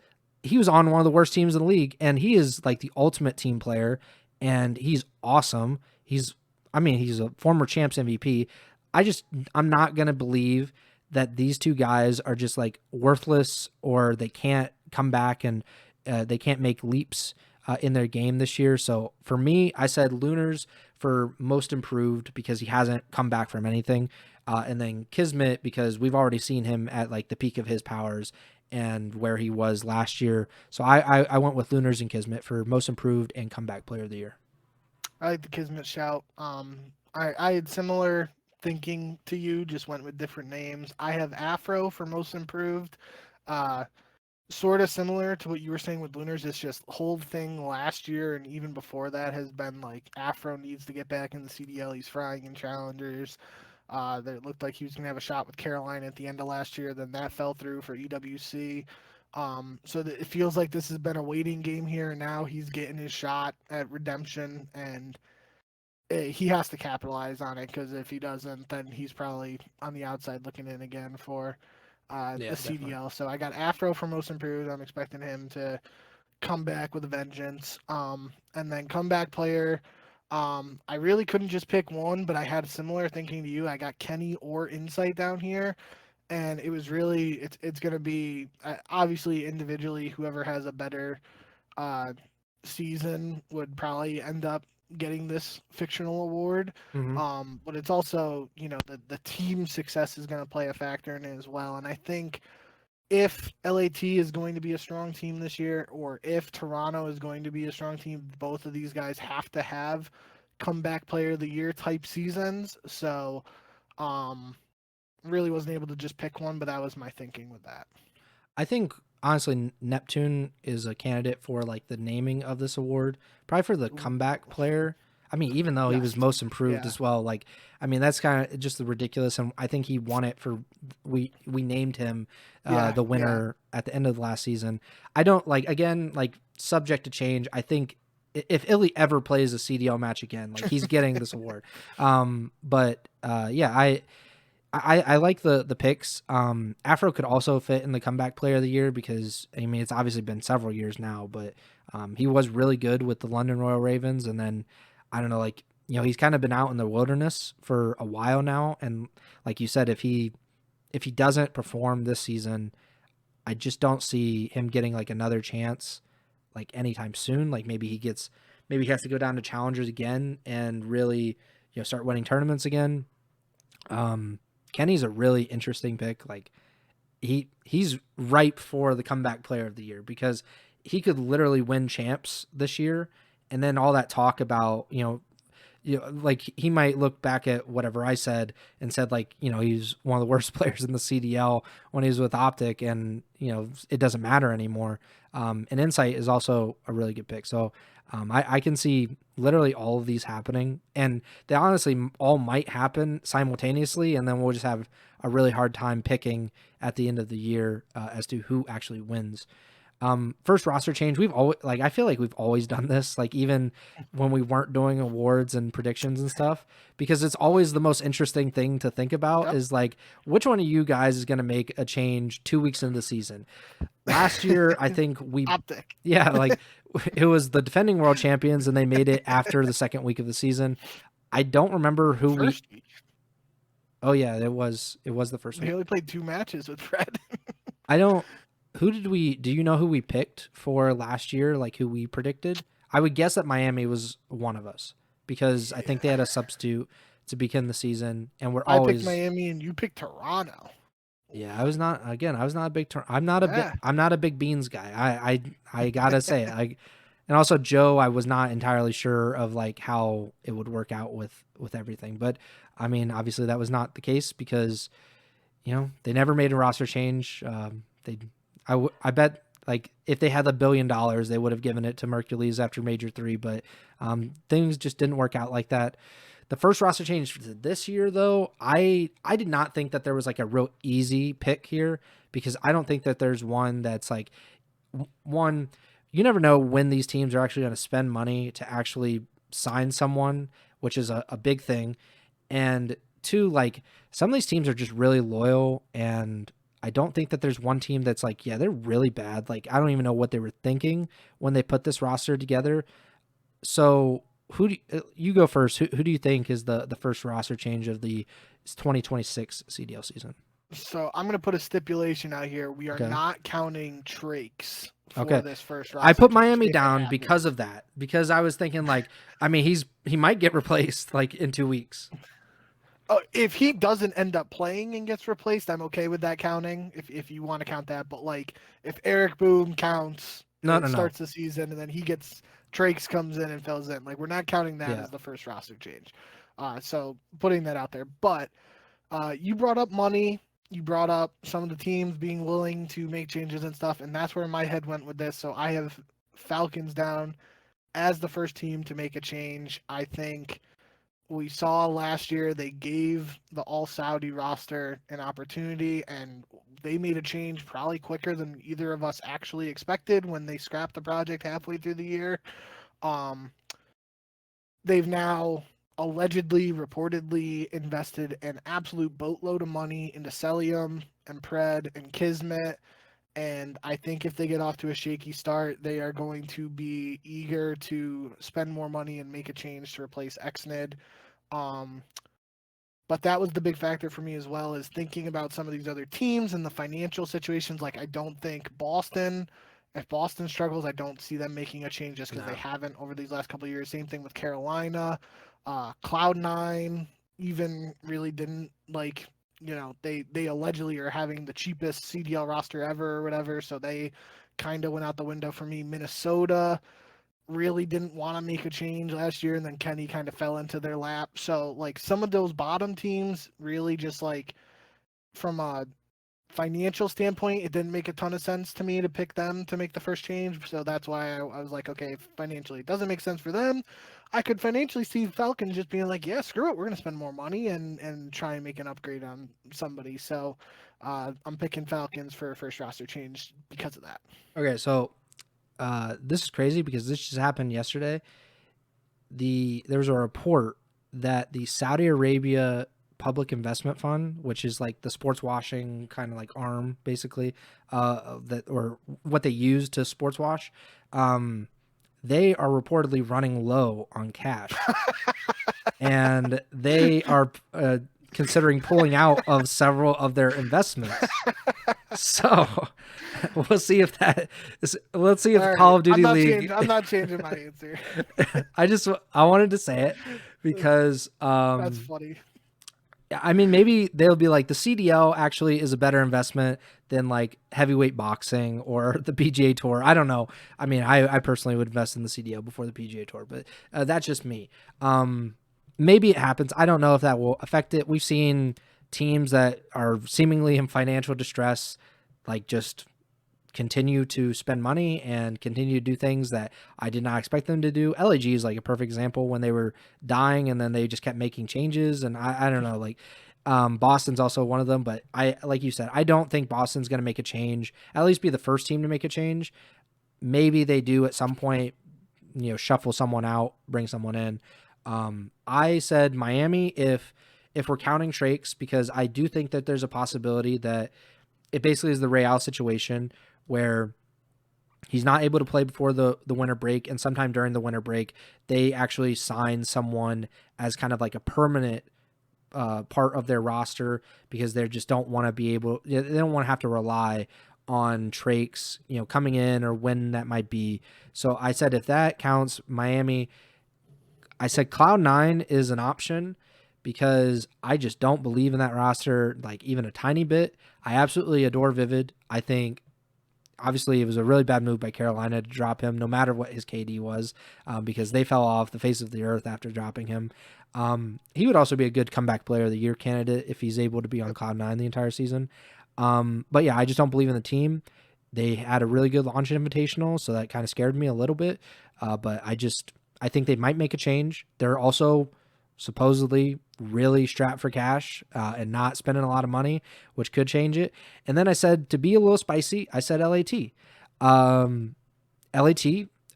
on one of the worst teams in the league, and he is like the ultimate team player, and he's awesome. He's a former champs MVP. I'm not going to believe that these 2 guys are just like worthless, or they can't come back and they can't make leaps in their game this year. So for me, I said Lunars for most improved because he hasn't come back from anything. And then Kismet because we've already seen him at like the peak of his powers and where he was last year. So I went with Lunars and Kismet for most improved and comeback player of the year. I like the Kismet shout. I had similar thinking to you, just went with different names. I have Afro for most improved. Sort of similar to what you were saying with Lunars. It's just whole thing last year and even before that has been like Afro needs to get back in the CDL. He's frying in challengers. That it looked like he was going to have a shot with Carolina at the end of last year. Then that fell through for EWC. So that it feels like this has been a waiting game here. And now he's getting his shot at redemption, and he has to capitalize on it, because if he doesn't, then he's probably on the outside looking in again for the CDL. Definitely. So I got Afro for most improved. I'm expecting him to come back with a vengeance. And then comeback player. I really couldn't just pick one, but I had similar thinking to you. I got Kenny or Insight down here, and it was really it's going to be obviously individually whoever has a better uh, season would probably end up getting this fictional award. Hmm. But it's also, the team success is going to play a factor in it as well. And I think if LAT is going to be a strong team this year, or if Toronto is going to be a strong team, both of these guys have to have comeback player of the year type seasons. So, um, really wasn't able to just pick one, but that was my thinking with that. I think honestly Neptune is a candidate for like the naming of this award, probably for the Ooh. comeback player. I mean, even though he Yes. was most improved Yeah. as well, like I mean that's kind of just ridiculous, and I think he won it for we named him Yeah. the Yeah. winner at the end of the last season. I don't like again like subject to change. I think if Illy ever plays a CDL match again, like he's getting this award. But yeah, I like the picks. Afro could also fit in the comeback player of the year because I mean it's obviously been several years now, but he was really good with the London Royal Ravens, and then I don't know, like he's kind of been out in the wilderness for a while now, and like you said, if he doesn't perform this season, I just don't see him getting like another chance like anytime soon. Like maybe he has to go down to challengers again and really start winning tournaments again. Kenny's a really interesting pick. Like he's ripe for the comeback player of the year because he could literally win champs this year, and then all that talk about like he might look back at whatever I said and said like he's one of the worst players in the CDL when he was with Optic, and it doesn't matter anymore. And Insight is also a really good pick, so I can see literally all of these happening, and they honestly all might happen simultaneously, and then we'll just have a really hard time picking at the end of the year as to who actually wins. First roster change, we've always like I feel like we've always done this, like even when we weren't doing awards and predictions and stuff, because it's always the most interesting thing to think about Yep. is like which one of you guys is going to make a change 2 weeks into the season. Last year, I think Optic. yeah, like it was the defending world champions and they made it after the second week of the season. I don't remember who we. First week. Oh yeah, it was the first We week. only played 2 matches with Fred. I don't. Who did we? Do you know who we picked for last year? Like who we predicted? I would guess that Miami was one of us because I think they had a substitute to begin the season, and we're I picked always. Miami and you picked Toronto. Yeah, I was not. Again, I was not a big. I'm not a big. Yeah. I'm not a big beans guy. I gotta say it. And also Joe, I was not entirely sure of like how it would work out with everything. But I mean, obviously that was not the case because they never made a roster change. I bet like if they had $1 billion, they would have given it to Mercules after Major 3, but things just didn't work out like that. The first roster change for this year, though, I did not think that there was like a real easy pick here because I don't think that there's one that's like one. You never know when these teams are actually going to spend money to actually sign someone, which is a big thing. And two, like some of these teams are just really loyal, and I don't think that there's one team that's like, yeah, they're really bad. Like I don't even know what they were thinking when they put this roster together. So you go first? Who do you think is the first roster change of the 2026 CDL season? So I'm gonna put a stipulation out here. We are Okay. not counting Trakes for Okay. this first I roster put change, Miami if it down happens. because of that. Because I was thinking like, I mean, he might get replaced like in 2 weeks. If he doesn't end up playing and gets replaced, I'm okay with that counting. If you want to count that, but like if Eric Boom counts, No, it no, no. starts the season and then Trakes comes in and fills in. Like we're not counting that Yeah. as the first roster change. So putting that out there. But you brought up money. You brought up some of the teams being willing to make changes and stuff, and that's where my head went with this. So I have Falcons down as the first team to make a change. I think we saw last year they gave the all Saudi roster an opportunity and they made a change probably quicker than either of us actually expected when they scrapped the project halfway through the year. Um, they've now allegedly, reportedly invested an absolute boatload of money into Celium and Pred and Kismet. And I think if they get off to a shaky start, they are going to be eager to spend more money and make a change to replace Xnid. Um, but that was the big factor for me as well, is thinking about some of these other teams and the financial situations. Like, I don't think Boston, if Boston struggles, I don't see them making a change just because they haven't over these last couple of years. Same thing with Carolina. Cloud9 even really didn't, like, they allegedly are having the cheapest CDL roster ever or whatever, so they kind of went out the window for me. Minnesota really didn't want to make a change last year, and then Kenny kind of fell into their lap. So, like, some of those bottom teams really just, like, from a financial standpoint, it didn't make a ton of sense to me to pick them to make the first change. So that's why I was like, okay, financially it doesn't make sense for them. I could financially see Falcons just being like, yeah, screw it, we're gonna spend more money and try and make an upgrade on somebody. So I'm picking Falcons for a first roster change because of that. Okay, so this is crazy because this just happened yesterday. There was a report that the Saudi Arabia Public Investment Fund, which is like the sports washing kind of like arm, basically, that or what they use to sports wash, they are reportedly running low on cash, and they are considering pulling out of several of their investments. So we'll see if that is. Let's see if All right, Call of Duty League. I'm not changing my answer. I wanted to say it because That's funny. I mean, maybe they'll be like the CDL actually is a better investment than like heavyweight boxing or the PGA Tour. I don't know. I mean, I personally would invest in the CDL before the PGA Tour, but that's just me. Maybe it happens. I don't know if that will affect it. We've seen teams that are seemingly in financial distress, like just continue to spend money and continue to do things that I did not expect them to do. LAG is like a perfect example when they were dying and then they just kept making changes. And I don't know, like Boston's also one of them, but like you said, I don't think Boston's going to make a change, at least be the first team to make a change. Maybe they do at some point, shuffle someone out, bring someone in. I said Miami if we're counting Shrakes, because I do think that there's a possibility that it basically is the Real situation where he's not able to play before the winter break, and sometime during the winter break, they actually sign someone as kind of like a permanent part of their roster, because they just don't want to they don't want to have to rely on Trakes, coming in or when that might be. So I said if that counts, Miami. I said Cloud9 is an option because I just don't believe in that roster, like even a tiny bit. I absolutely adore Vivid. I think obviously it was a really bad move by Carolina to drop him, no matter what his KD was, because they fell off the face of the earth after dropping him. He would also be a good comeback player of the year candidate if he's able to be on Cloud9 the entire season. But yeah, I just don't believe in the team. They had a really good launch invitational, so that kind of scared me a little bit. But I think they might make a change. They're also supposedly really strapped for cash and not spending a lot of money, which could change it. And then I said, to be a little spicy, I said LAT. LAT,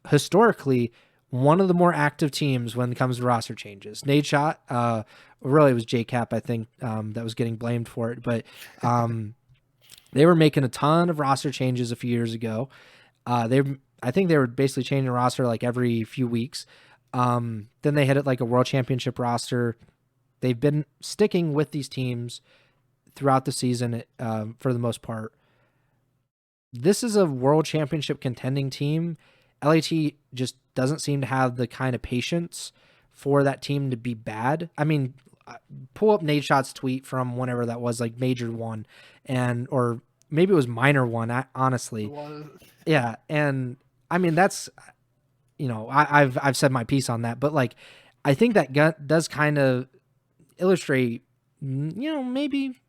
historically, one of the more active teams when it comes to roster changes. Nade Shot, really it was JCap, I think, that was getting blamed for it. But they were making a ton of roster changes a few years ago. I think they were basically changing the roster like every few weeks. Then they hit it like a world championship roster. They've been sticking with these teams throughout the season for the most part. This is a world championship contending team. LAT just doesn't seem to have the kind of patience for that team to be bad. I mean, pull up Nate Shot's tweet from whenever that was, like Major 1, or maybe it was Minor 1, honestly. Yeah, and I mean, that's, I've said my piece on that, but like, I think that does kind of illustrate, maybe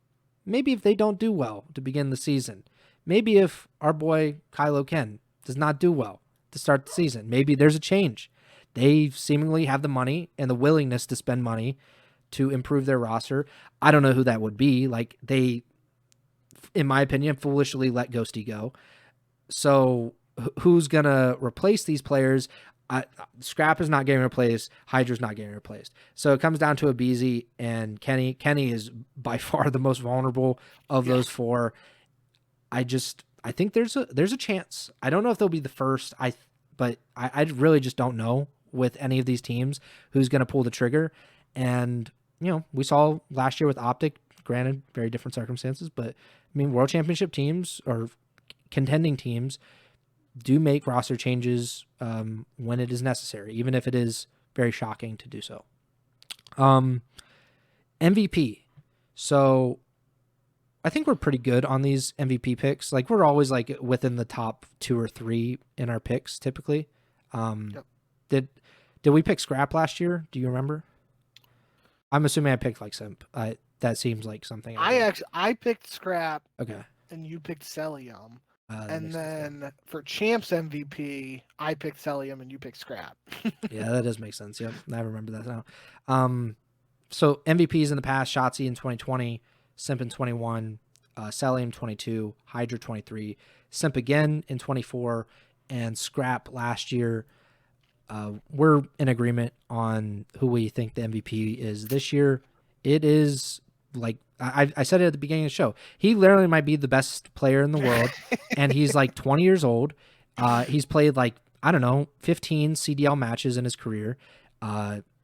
if they don't do well to begin the season, maybe if our boy Kylo Ken does not do well to start the season, maybe there's a change. They seemingly have the money and the willingness to spend money to improve their roster. I don't know who that would be. Like, they, in my opinion, foolishly let Ghosty go. So who's going to replace these players? Scrap is not getting replaced. Hydra's not getting replaced. So it comes down to Abizi and Kenny. Kenny is by far the most vulnerable of those four. I I think there's a chance. I don't know if they'll be the first. But I really just don't know with any of these teams who's going to pull the trigger. And we saw last year with Optic. Granted, very different circumstances, but I mean, World Championship teams or contending teams do make roster changes when it is necessary, even if it is very shocking to do so. MVP. So I think we're pretty good on these MVP picks. Like we're always like within the top 2 or 3 in our picks typically. Yep. Did we pick Scrap last year? Do you remember? I'm assuming I picked like Simp. That seems like something I picked Scrap. Okay. And you picked Celium. And then for Champs MVP, I picked Celium and you picked Scrap. Yeah, that does make sense. Yep, I remember that now. So MVPs in the past: Shotzzy in 2020, Simp in 21, Celium 22, Hydra 23, Simp again in 24, and Scrap last year. We're in agreement on who we think the MVP is this year. It is like I said it at the beginning of the show. He literally might be the best player in the world, and he's like 20 years old. He's played like, I don't know, 15 CDL matches in his career.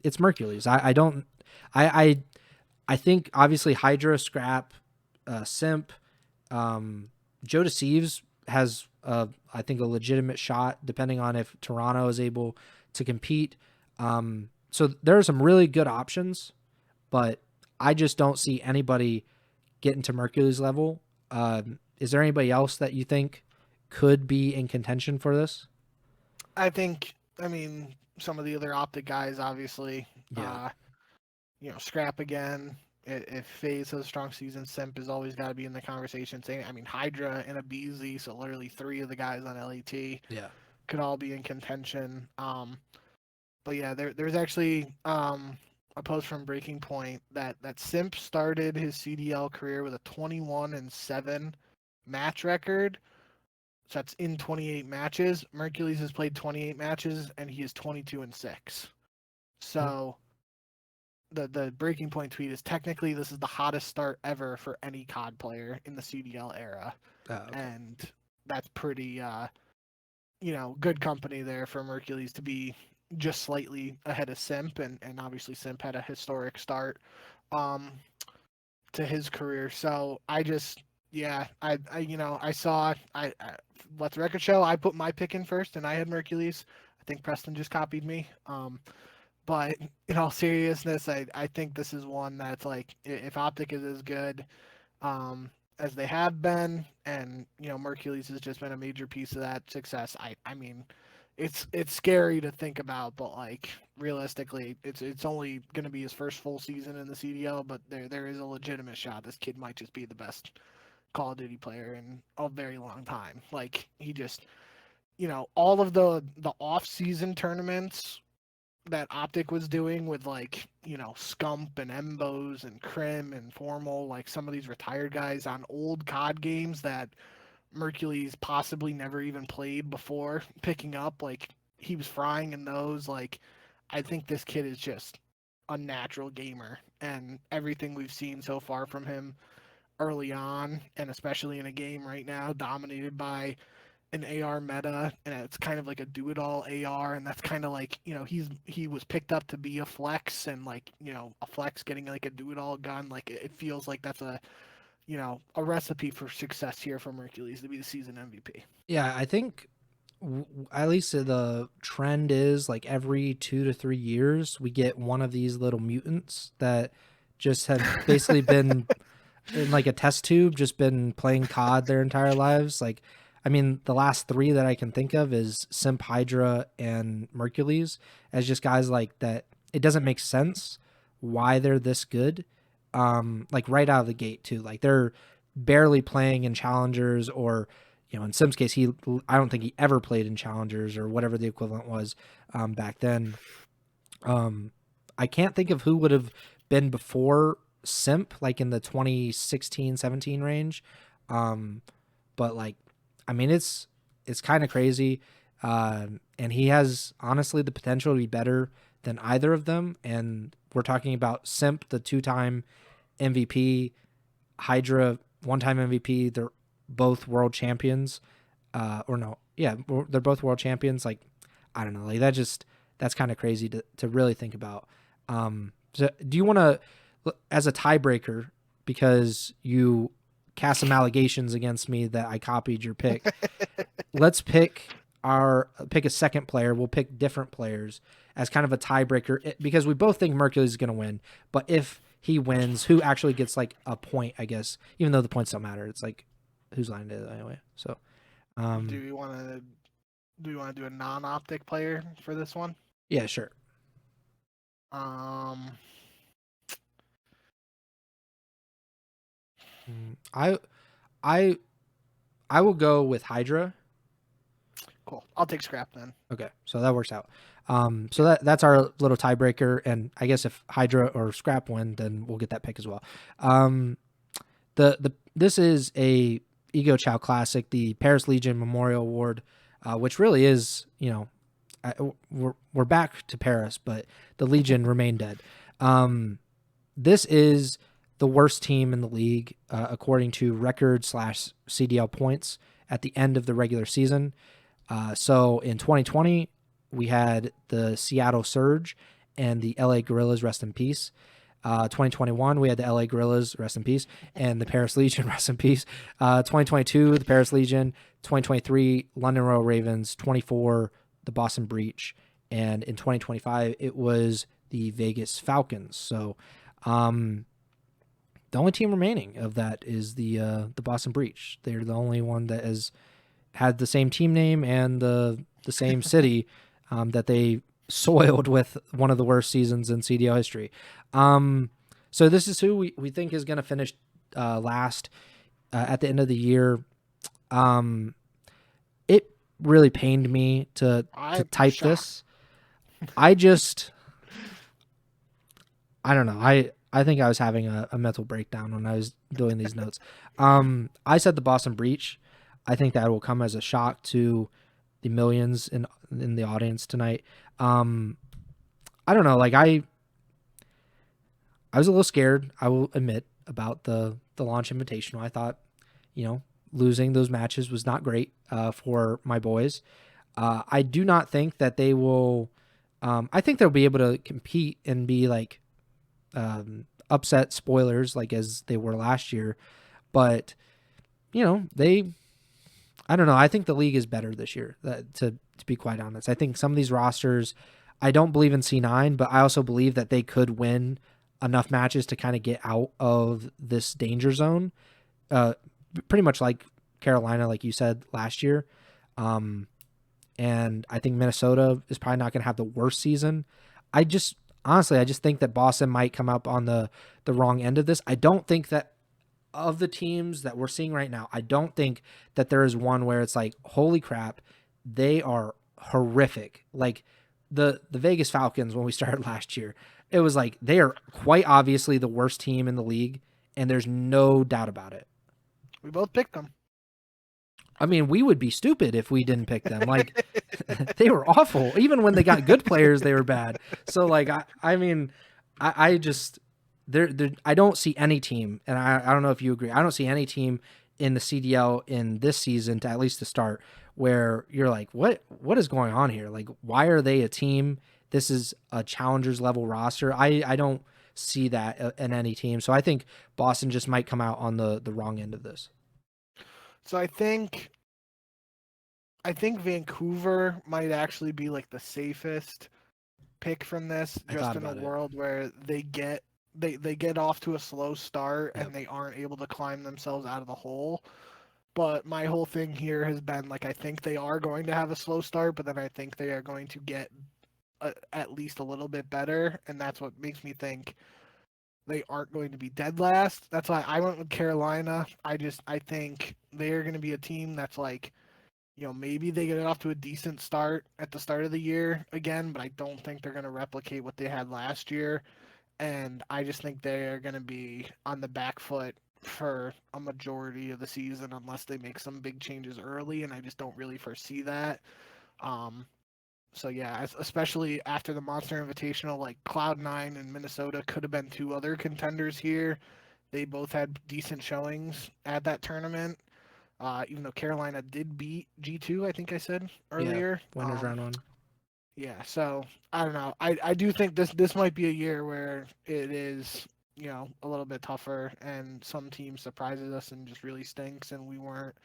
It's Mercules. I think obviously Hydra, Scrap, Simp, Joe Deceives has I think a legitimate shot depending on if Toronto is able to compete. So there are some really good options, but I just don't see anybody getting to Mercules level. Is there anybody else that you think could be in contention for this? I mean, some of the other Optic guys, obviously. Yeah. Scrap again. If FaZe has a strong season, Simp has always got to be in the conversation. Hydra and a BZ, so literally 3 of the guys on LET could all be in contention. But yeah, there's actually a post from Breaking Point that Simp started his CDL career with a 21-7 match record. So that's in 28 matches. Mercules has played 28 matches and he is 22-6. So the Breaking Point tweet is technically this is the hottest start ever for any COD player in the CDL era. Okay. And that's pretty good company there for Mercules to be just slightly ahead of Simp, and obviously Simp had a historic start to his career. So I saw Let's Record Show, I put my pick in first and I had Mercules. I think Preston just copied me. But in all seriousness, I think this is one that's like, if Optic is as good as they have been, and Mercules has just been a major piece of that success. I mean, it's scary to think about, but like realistically, it's only going to be his first full season in the CDL, but there is a legitimate shot this kid might just be the best Call of Duty player in a very long time. Like he just, all of the off-season tournaments that Optic was doing with like, Scump and Embos and Crim and Formal, like some of these retired guys on old COD games that Mercules possibly never even played before picking up, like he was frying in those. Like I think this kid is just a natural gamer, and everything we've seen so far from him early on, and especially in a game right now dominated by an AR meta, and it's kind of like a do-it-all AR, and that's kind of like, he was picked up to be a flex, and like, a flex getting like a do-it-all gun, like it feels like that's a recipe for success here for Mercules to be the season MVP. Yeah, I think at least the trend is like every 2 to 3 years we get one of these little mutants that just have basically been in like a test tube, just been playing COD their entire lives. Like, I mean, the last 3 that I can think of is Simp, Hydra, and Mercules, as just guys like that. It doesn't make sense why they're this good. Like right out of the gate too. Like they're barely playing in challengers, or in Sim's case, I don't think he ever played in challengers or whatever the equivalent was back then. I can't think of who would have been before Simp, like in the 2016-17 range. But like, I mean, it's kind of crazy. And he has honestly the potential to be better than either of them. And we're talking about Simp, the 2-time MVP, Hydra, 1-time MVP. They're both world champions, or no, yeah, they're both world champions. Like, I don't know, like that's kind of crazy to really think about. So do you want to, as a tiebreaker, because you cast some allegations against me that I copied your pick, let's pick a second player. We'll pick different players as kind of a tiebreaker because we both think Mercury's going to win. But if he wins, who actually gets like a point? I guess even though the points don't matter, it's like whose line is it anyway. So, Do you want to do a non-optic player for this one? Yeah, sure. I I I will go with Hydra. Cool. I'll take Scrap then. Okay, so that works out. So that's our little tiebreaker, and I guess if Hydra or Scrap win, then we'll get that pick as well. This is a Ego Chall Classic, the Paris Legion Memorial Award, which really is, we're back to Paris, but the Legion remain dead. This is the worst team in the league, according to record/CDL points at the end of the regular season. So in 2020, we had the Seattle Surge and the LA Gorillas, rest in peace. 2021, we had the LA Gorillas, rest in peace, and the Paris Legion, rest in peace. 2022, the Paris Legion. 2023, London Royal Ravens. 24, the Boston Breach. And in 2025, it was the Vegas Falcons. So the only team remaining of that is the Boston Breach. They're the only one that has had the same team name and the same city that they soiled with one of the worst seasons in CDL history. So this is who we think is going to finish last at the end of the year. It really pained me to type shocked. This. I don't know. I think I was having a mental breakdown when I was doing these notes. I said the Boston Breach. I think that will come as a shock to the millions in the audience tonight. I don't know. Like I was a little scared, I will admit, about the launch invitational. I thought, losing those matches was not great for my boys. I do not think that they will. I think they'll be able to compete and be like upset spoilers like as they were last year, but I don't know. I think the league is better this year, to be quite honest. I think some of these rosters, I don't believe in C9, but I also believe that they could win enough matches to kind of get out of this danger zone. Pretty much like Carolina, like you said, last year. And I think Minnesota is probably not going to have the worst season. I just think that Boston might come up on the wrong end of this. I don't think that of the teams that we're seeing right now, I don't think that there is one where it's like, holy crap, they are horrific. Like the Vegas Falcons, when we started last year, it was like they are quite obviously the worst team in the league, and there's no doubt about it. We both picked them. I mean, we would be stupid if we didn't pick them. Like they were awful. Even when they got good players, they were bad. So like, I just I don't see any team, and I don't know if you agree. I don't see any team in the CDL in this season, to at least to start, where you're like, what is going on here? Like, why are they a team? This is a challengers level roster. I don't see that in any team. So I think Boston just might come out on the wrong end of this. So I think Vancouver might actually be like the safest pick from this, just in a world where they get off to a slow start and they aren't able to climb themselves out of the hole. But my whole thing here has been like, I think they are going to have a slow start, but then I think they are going to get at least a little bit better, and that's what makes me think they aren't going to be dead last. That's why I went with Carolina. I think they're going to be a team that's like, maybe they get it off to a decent start at the start of the year again, but I don't think they're going to replicate what they had last year. And I just think they're going to be on the back foot for a majority of the season unless they make some big changes early, and I just don't really foresee that. So yeah, especially after the Monster Invitational, like Cloud9 and Minnesota could have been two other contenders here. They both had decent showings at that tournament. Even though Carolina did beat G2, I think I said Yeah, earlier. winners round one. Yeah, so I don't know. I do think this might be a year where it is, a little bit tougher, and some team surprises us and just really stinks, and we weren't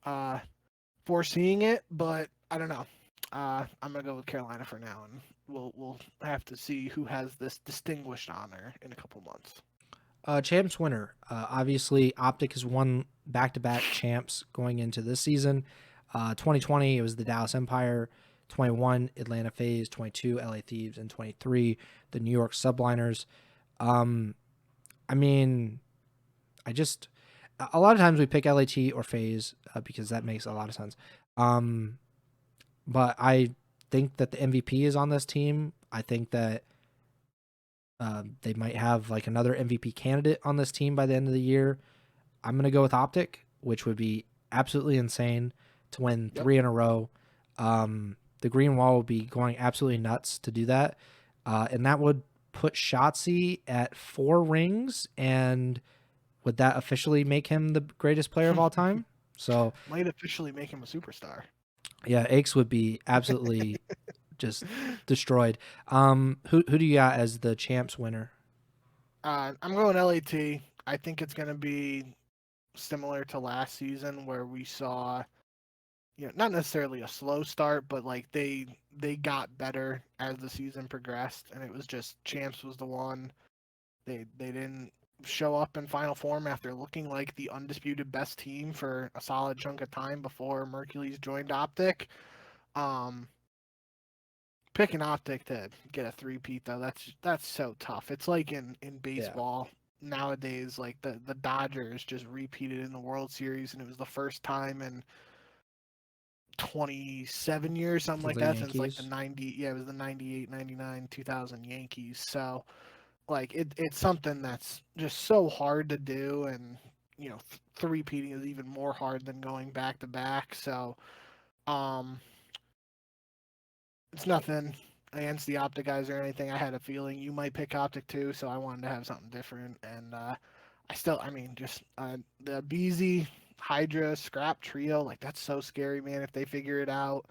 uh, foreseeing it. But I don't know. I'm gonna go with Carolina for now, and we'll have to see who has this distinguished honor in a couple months. Champs winner. Obviously, Optic has won back-to-back champs going into this season. 2020, it was the Dallas Empire. 21, Atlanta FaZe. 22, LA Thieves. And 23, the New York Subliners. I mean, a lot of times we pick LAT or FaZe because that makes a lot of sense. But I think that the MVP is on this team. I think that they might have like another MVP candidate on this team by the end of the year. I'm going to go with Optic, which would be absolutely insane to win 3 in a row. The Green Wall will be going absolutely nuts to do that. And that would put Shotzzy at 4 rings. And would that officially make him the greatest player of all time? So might officially make him a superstar. Yeah, Aches would be absolutely just destroyed. Who do you got as the champs winner? I'm going LAT. I think it's going to be similar to last season where we saw, not necessarily a slow start, but like they got better as the season progressed, and it was just champs was the one. They didn't show up in final form after looking like the undisputed best team for a solid chunk of time before Mercules joined Optic. Picking Optic to get a three-peat though, that's so tough. It's like in baseball nowadays, like the Dodgers just repeated in the World Series, and it was the first time in 27 years, something like that, since like the 90, it was the 98, 99, 2000 Yankees. So like it's something that's just so hard to do, and three-peating is even more hard than going back to back. So it's nothing against the Optic guys or anything. I had a feeling you might pick Optic too, so I wanted to have something different. And the Beezy, Hydra, Scrap trio, like that's so scary, man. If they figure it out,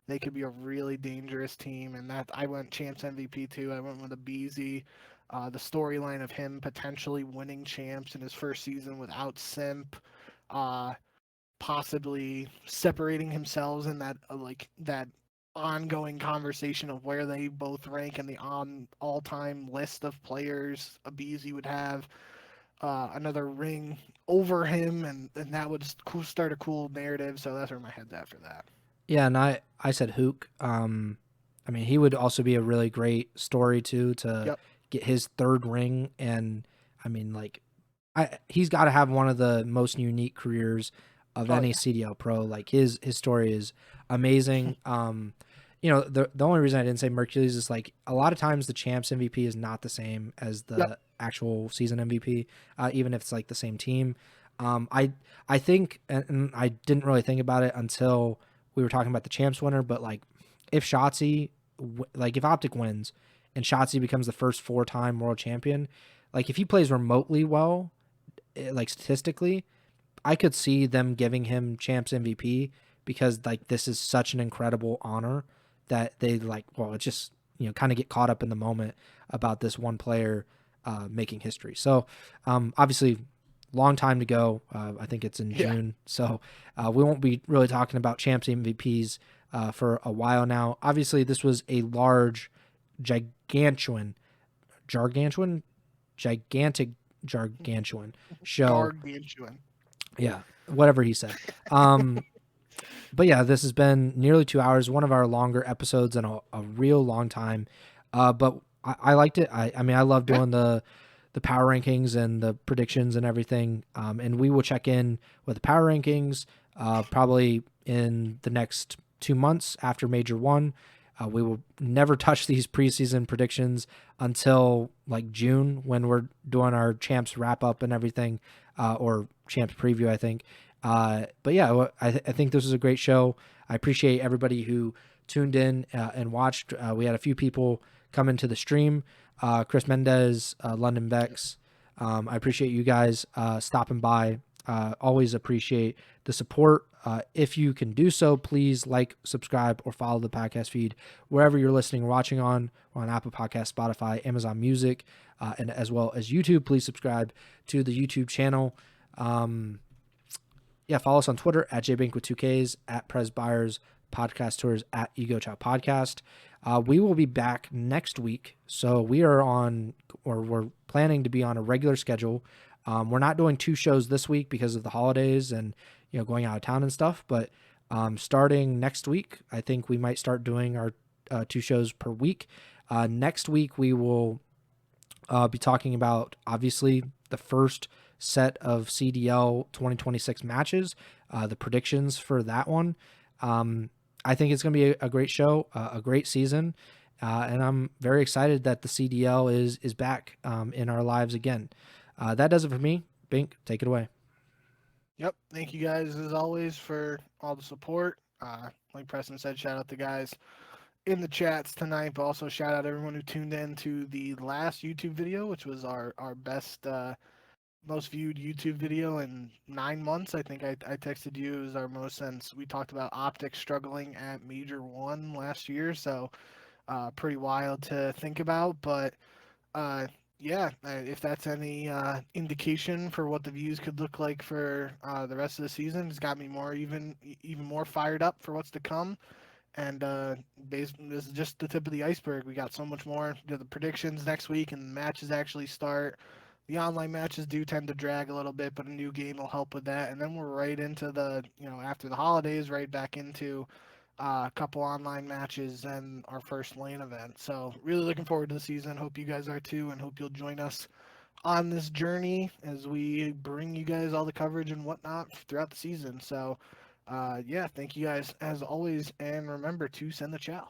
they could be a really dangerous team. And that I went champs MVP too. I went with a Beezy. The storyline of him potentially winning champs in his first season without Simp. Possibly separating himself in that ongoing conversation of where they both rank in the all-time list of players. Abizi would have another ring over him, and that would start a cool narrative. So that's where my head's at for that. Yeah, and I said Hook. I mean, he would also be a really great story too to get his 3rd ring, and I mean, like, he's got to have one of the most unique careers of any CDL pro. Like his story is amazing. The only reason I didn't say Mercules is like a lot of times the champs MVP is not the same as the actual season MVP, even if it's like the same team. I think, and I didn't really think about it until we were talking about the champs winner, but like if Shotzzy, like if Optic wins and Shotzzy becomes the first 4-time world champion, like if he plays remotely well, like statistically, I could see them giving him champs MVP because like this is such an incredible honor that they it just kind of get caught up in the moment about this one player making history. So obviously long time to go. I think it's in June, so we won't be really talking about champs MVPs for a while now. Obviously this was a large gigantic show. Gargantuan. Yeah, whatever he said. But yeah, this has been nearly 2 hours, one of our longer episodes in a real long time. But I liked it. I mean, I love doing the power rankings and the predictions and everything. And we will check in with the power rankings probably in the next 2 months after Major 1. We will never touch these preseason predictions until like June when we're doing our champs wrap up and everything, or champs preview, I think. But yeah, I think this was a great show. I appreciate everybody who tuned in and watched. We had a few people come into the stream. Chris Mendez, London Bex. I appreciate you guys stopping by. Always appreciate the support. If you can do so, please like, subscribe, or follow the podcast feed wherever you're listening or watching on. We're on Apple Podcasts, Spotify, Amazon Music, and as well as YouTube. Please subscribe to the YouTube channel. Follow us on Twitter at jbink with 2Ks, at Pres Byers, podcast tours at Ego Chall Podcast. We will be back next week. So we're planning to be on a regular schedule. We're not doing 2 shows this week because of the holidays and, going out of town and stuff. But starting next week, I think we might start doing our 2 shows per week. Next week, we will be talking about, obviously, the first set of CDL 2026 matches, the predictions for that one. I think it's going to be a great show, a great season, and I'm very excited that the CDL is back in our lives again. That does it for me. Bink, take it away. Yep. Thank you guys, as always, for all the support. Like Preston said, shout out the guys in the chats tonight, but also shout out everyone who tuned in to the last YouTube video, which was our best, most viewed YouTube video in 9 months. I think I texted you, it was our most since we talked about optics struggling at Major 1 last year. So pretty wild to think about, but if that's any indication for what the views could look like for the rest of the season, it's got me even more fired up for what's to come. And this is just the tip of the iceberg. We got so much more. The predictions next week, and the matches actually start. The online matches do tend to drag a little bit, but a new game will help with that. And then we're right into after the holidays, right back into a couple online matches and our first lane event. So really looking forward to the season. Hope you guys are too, and hope you'll join us on this journey as we bring you guys all the coverage and whatnot throughout the season. So thank you guys as always, and remember to send the chow.